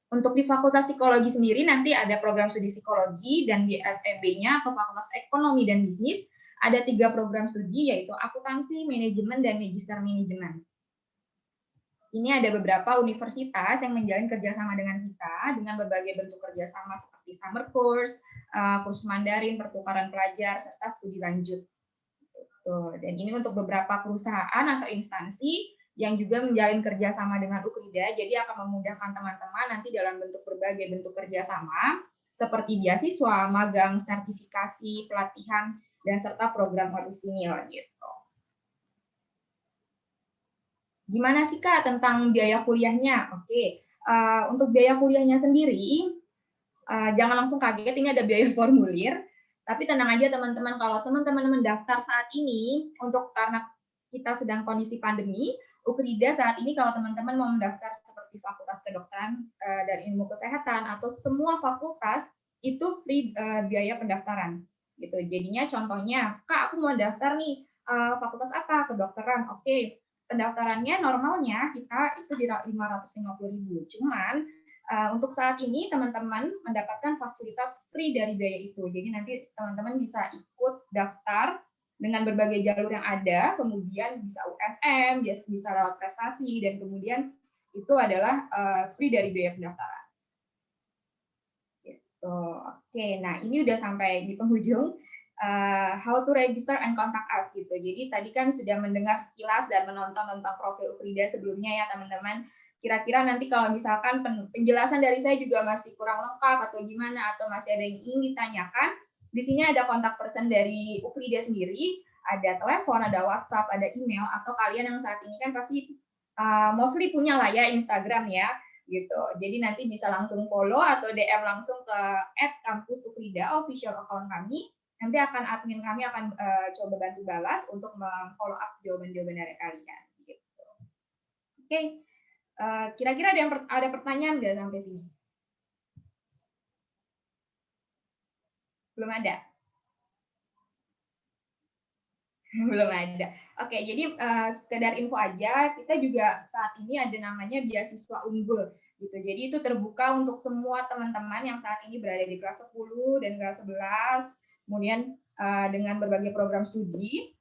Untuk di Fakultas Psikologi sendiri nanti ada program studi psikologi dan di FEB-nya atau Fakultas Ekonomi dan Bisnis ada 3 program studi yaitu akuntansi, manajemen, dan magister manajemen. Ini ada beberapa universitas yang menjalin kerjasama dengan kita dengan berbagai bentuk kerjasama seperti summer course, kurs Mandarin, pertukaran pelajar, serta studi lanjut. Dan ini untuk beberapa perusahaan atau instansi yang juga menjalin kerjasama dengan Ukrida, jadi akan memudahkan teman-teman nanti dalam bentuk berbagai bentuk kerjasama, seperti beasiswa, magang, sertifikasi, pelatihan, dan serta program orisinil gitu. Gimana sih Kak tentang biaya kuliahnya? Oke, untuk biaya kuliahnya sendiri, jangan langsung kaget, ini ada biaya formulir, tapi tenang aja teman-teman, kalau teman-teman mendaftar saat ini, karena kita sedang kondisi pandemi, Ukrida saat ini kalau teman-teman mau mendaftar seperti Fakultas Kedokteran dan Ilmu Kesehatan atau semua fakultas itu free biaya pendaftaran gitu. Jadinya contohnya, Kak aku mau daftar nih fakultas apa? Kedokteran. Oke, pendaftarannya normalnya kita itu di 550.000. Cuman untuk saat ini teman-teman mendapatkan fasilitas free dari biaya itu. Jadi nanti teman-teman bisa ikut daftar dengan berbagai jalur yang ada, kemudian bisa USM, bisa lewat prestasi, dan kemudian itu adalah free dari biaya pendaftaran. Gitu. Oke, nah ini udah sampai di penghujung. How to register and contact us gitu. Jadi tadi kan sudah mendengar sekilas dan menonton tentang profil Ukrida sebelumnya ya teman-teman. Kira-kira nanti kalau misalkan penjelasan dari saya juga masih kurang lengkap atau gimana, atau masih ada yang ingin ditanyakan, di sini ada kontak person dari Ukrida sendiri, ada telepon, ada WhatsApp, ada email, atau kalian yang saat ini kan pasti mostly punya lah ya Instagram ya. gitu. Jadi nanti bisa langsung follow atau DM langsung ke @kampusukrida official account kami. Nanti admin kami akan coba bantu balas untuk follow up jawaban-jawaban dari kalian. Gitu. Oke, kira-kira ada pertanyaan nggak sampai sini? Belum ada? Belum ada. Oke, jadi sekedar info aja, kita juga saat ini ada namanya beasiswa unggul gitu. Jadi itu terbuka untuk semua teman-teman yang saat ini berada di kelas 10 dan kelas 11, kemudian dengan berbagai program studi.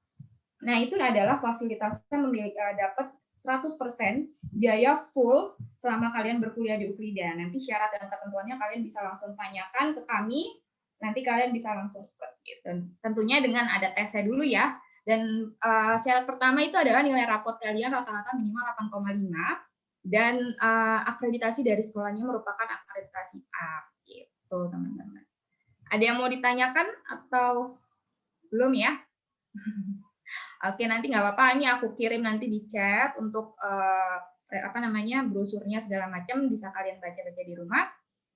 Nah, itu adalah fasilitasnya memiliki dapat 100% biaya full selama kalian berkuliah di Ukrida. Nanti syarat dan ketentuannya kalian bisa langsung tanyakan ke kami, nanti kalian bisa langsung ikut gitu. Tentunya dengan ada tesnya dulu ya. Dan syarat pertama itu adalah nilai rapot kalian rata-rata minimal 8,5 dan akreditasi dari sekolahnya merupakan akreditasi A gitu, teman-teman. Ada yang mau ditanyakan atau belum ya? Oke, nanti nggak apa-apa, ini aku kirim nanti di chat untuk brosurnya segala macam, bisa kalian baca-baca di rumah.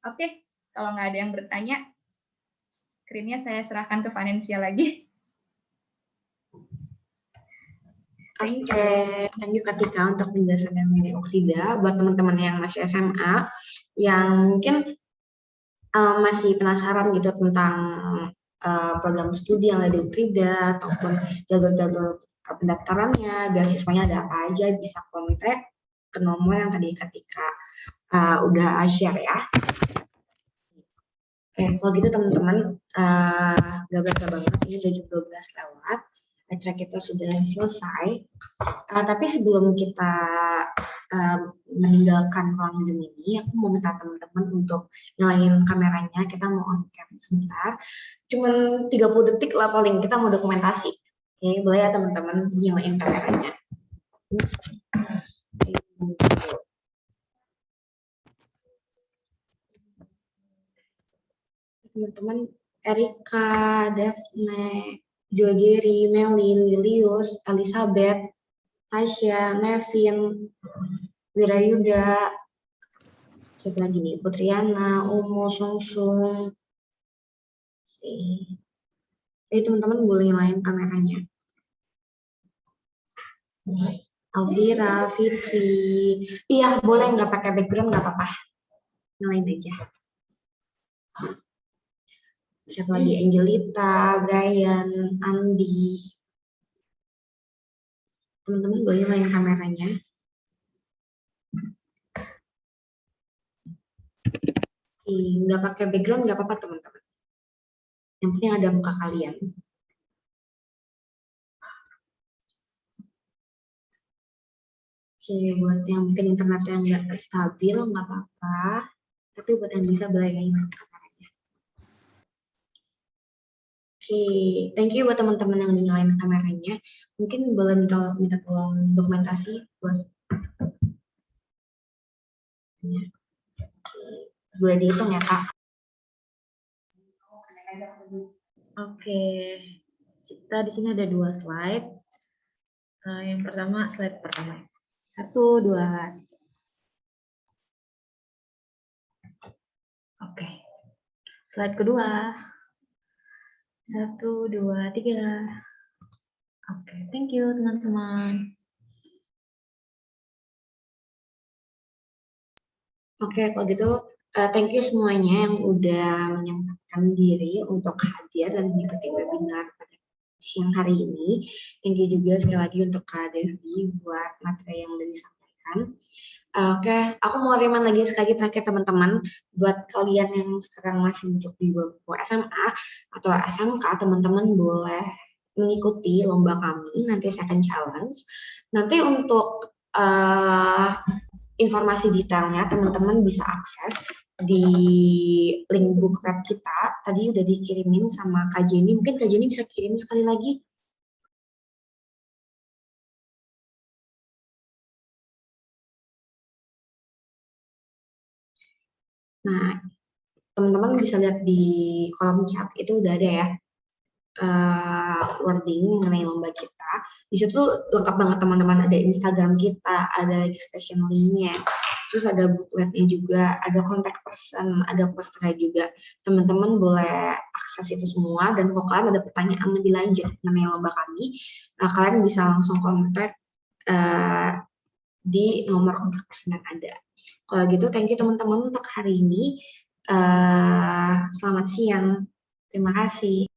Oke, kalau nggak ada yang bertanya, screen-nya saya serahkan ke Vanencia lagi. Oke, thank you Kartika untuk penjelasannya mengenai Ukrida. Buat teman-teman yang masih SMA, yang mungkin masih penasaran gitu tentang program studi yang ada di Ukrida, ataupun jalur-jalur pendaftarannya, beasiswanya ada apa aja, bisa kontak ke nomor yang tadi Kartika udah share ya. Oke, kalau gitu teman-teman, gak berasa banget, ini udah jam 12 lewat. Acara kita sudah selesai, tapi sebelum kita meninggalkan ruang Zoom ini, aku mau minta teman-teman untuk nyalain kameranya. Kita mau on cam sebentar, cuman 30 detik lah paling, kita mau dokumentasi. Oke, boleh ya teman-teman nyalain kameranya. Teman-teman, Erika, Daphne, Joageri, Melin, Julius, Elizabeth, Tasya, Nevin, Wirayuda, siapa lagi nih? Putriana, Umo, Sungsung. Teman-teman boleh nyalain kameranya. Alvira, Fitri. Iya, boleh nggak pakai background, nggak apa-apa. Nyalain aja. Siapa lagi? Angelita, Brian, Andi. Teman-teman boleh nyalain kameranya. Nggak pakai background nggak apa-apa teman-teman. Yang penting ada muka kalian. Oke, buat yang mungkin internetnya nggak stabil nggak apa-apa. Tapi buat yang bisa boleh nyalain kameranya. Oke, thank you buat teman-teman yang nyalain kameranya. Mungkin boleh minta tolong dokumentasi buat. Boleh dihitung ya Kak. Oke, kita di sini ada 2 slide. Yang pertama, slide pertama. 1, 2. Oke. Slide kedua. 1, 2, 3. Oke, thank you teman-teman. Oke, kalau gitu thank you semuanya yang udah menyempatkan diri untuk hadir dan mengikuti webinar pada siang hari ini. Thank you juga sekali lagi untuk Kak Devi buat materi yang udah disampaikan. Oke, aku mau remind lagi sekali terakhir teman-teman, buat kalian yang sekarang masih duduk di bangku SMA atau SMK, teman-teman boleh mengikuti lomba kami, nanti second challenge. Nanti untuk informasi detailnya teman-teman bisa akses di link booklet kita. Tadi udah dikirimin sama Kak Jenny, mungkin Kak Jenny bisa kirim sekali lagi. Nah, teman-teman bisa lihat di kolom chat, itu udah ada ya wording mengenai lomba kita. Di situ lengkap banget teman-teman, ada Instagram kita, ada registration link-nya, terus ada bookletnya juga, ada contact person, ada posternya juga. Teman-teman boleh akses itu semua, dan kalau kalian ada pertanyaan lebih lanjut mengenai lomba kami, kalian bisa langsung kontak di nomor kontak person yang ada. Kalau gitu, thank you teman-teman untuk hari ini. Selamat siang. Terima kasih.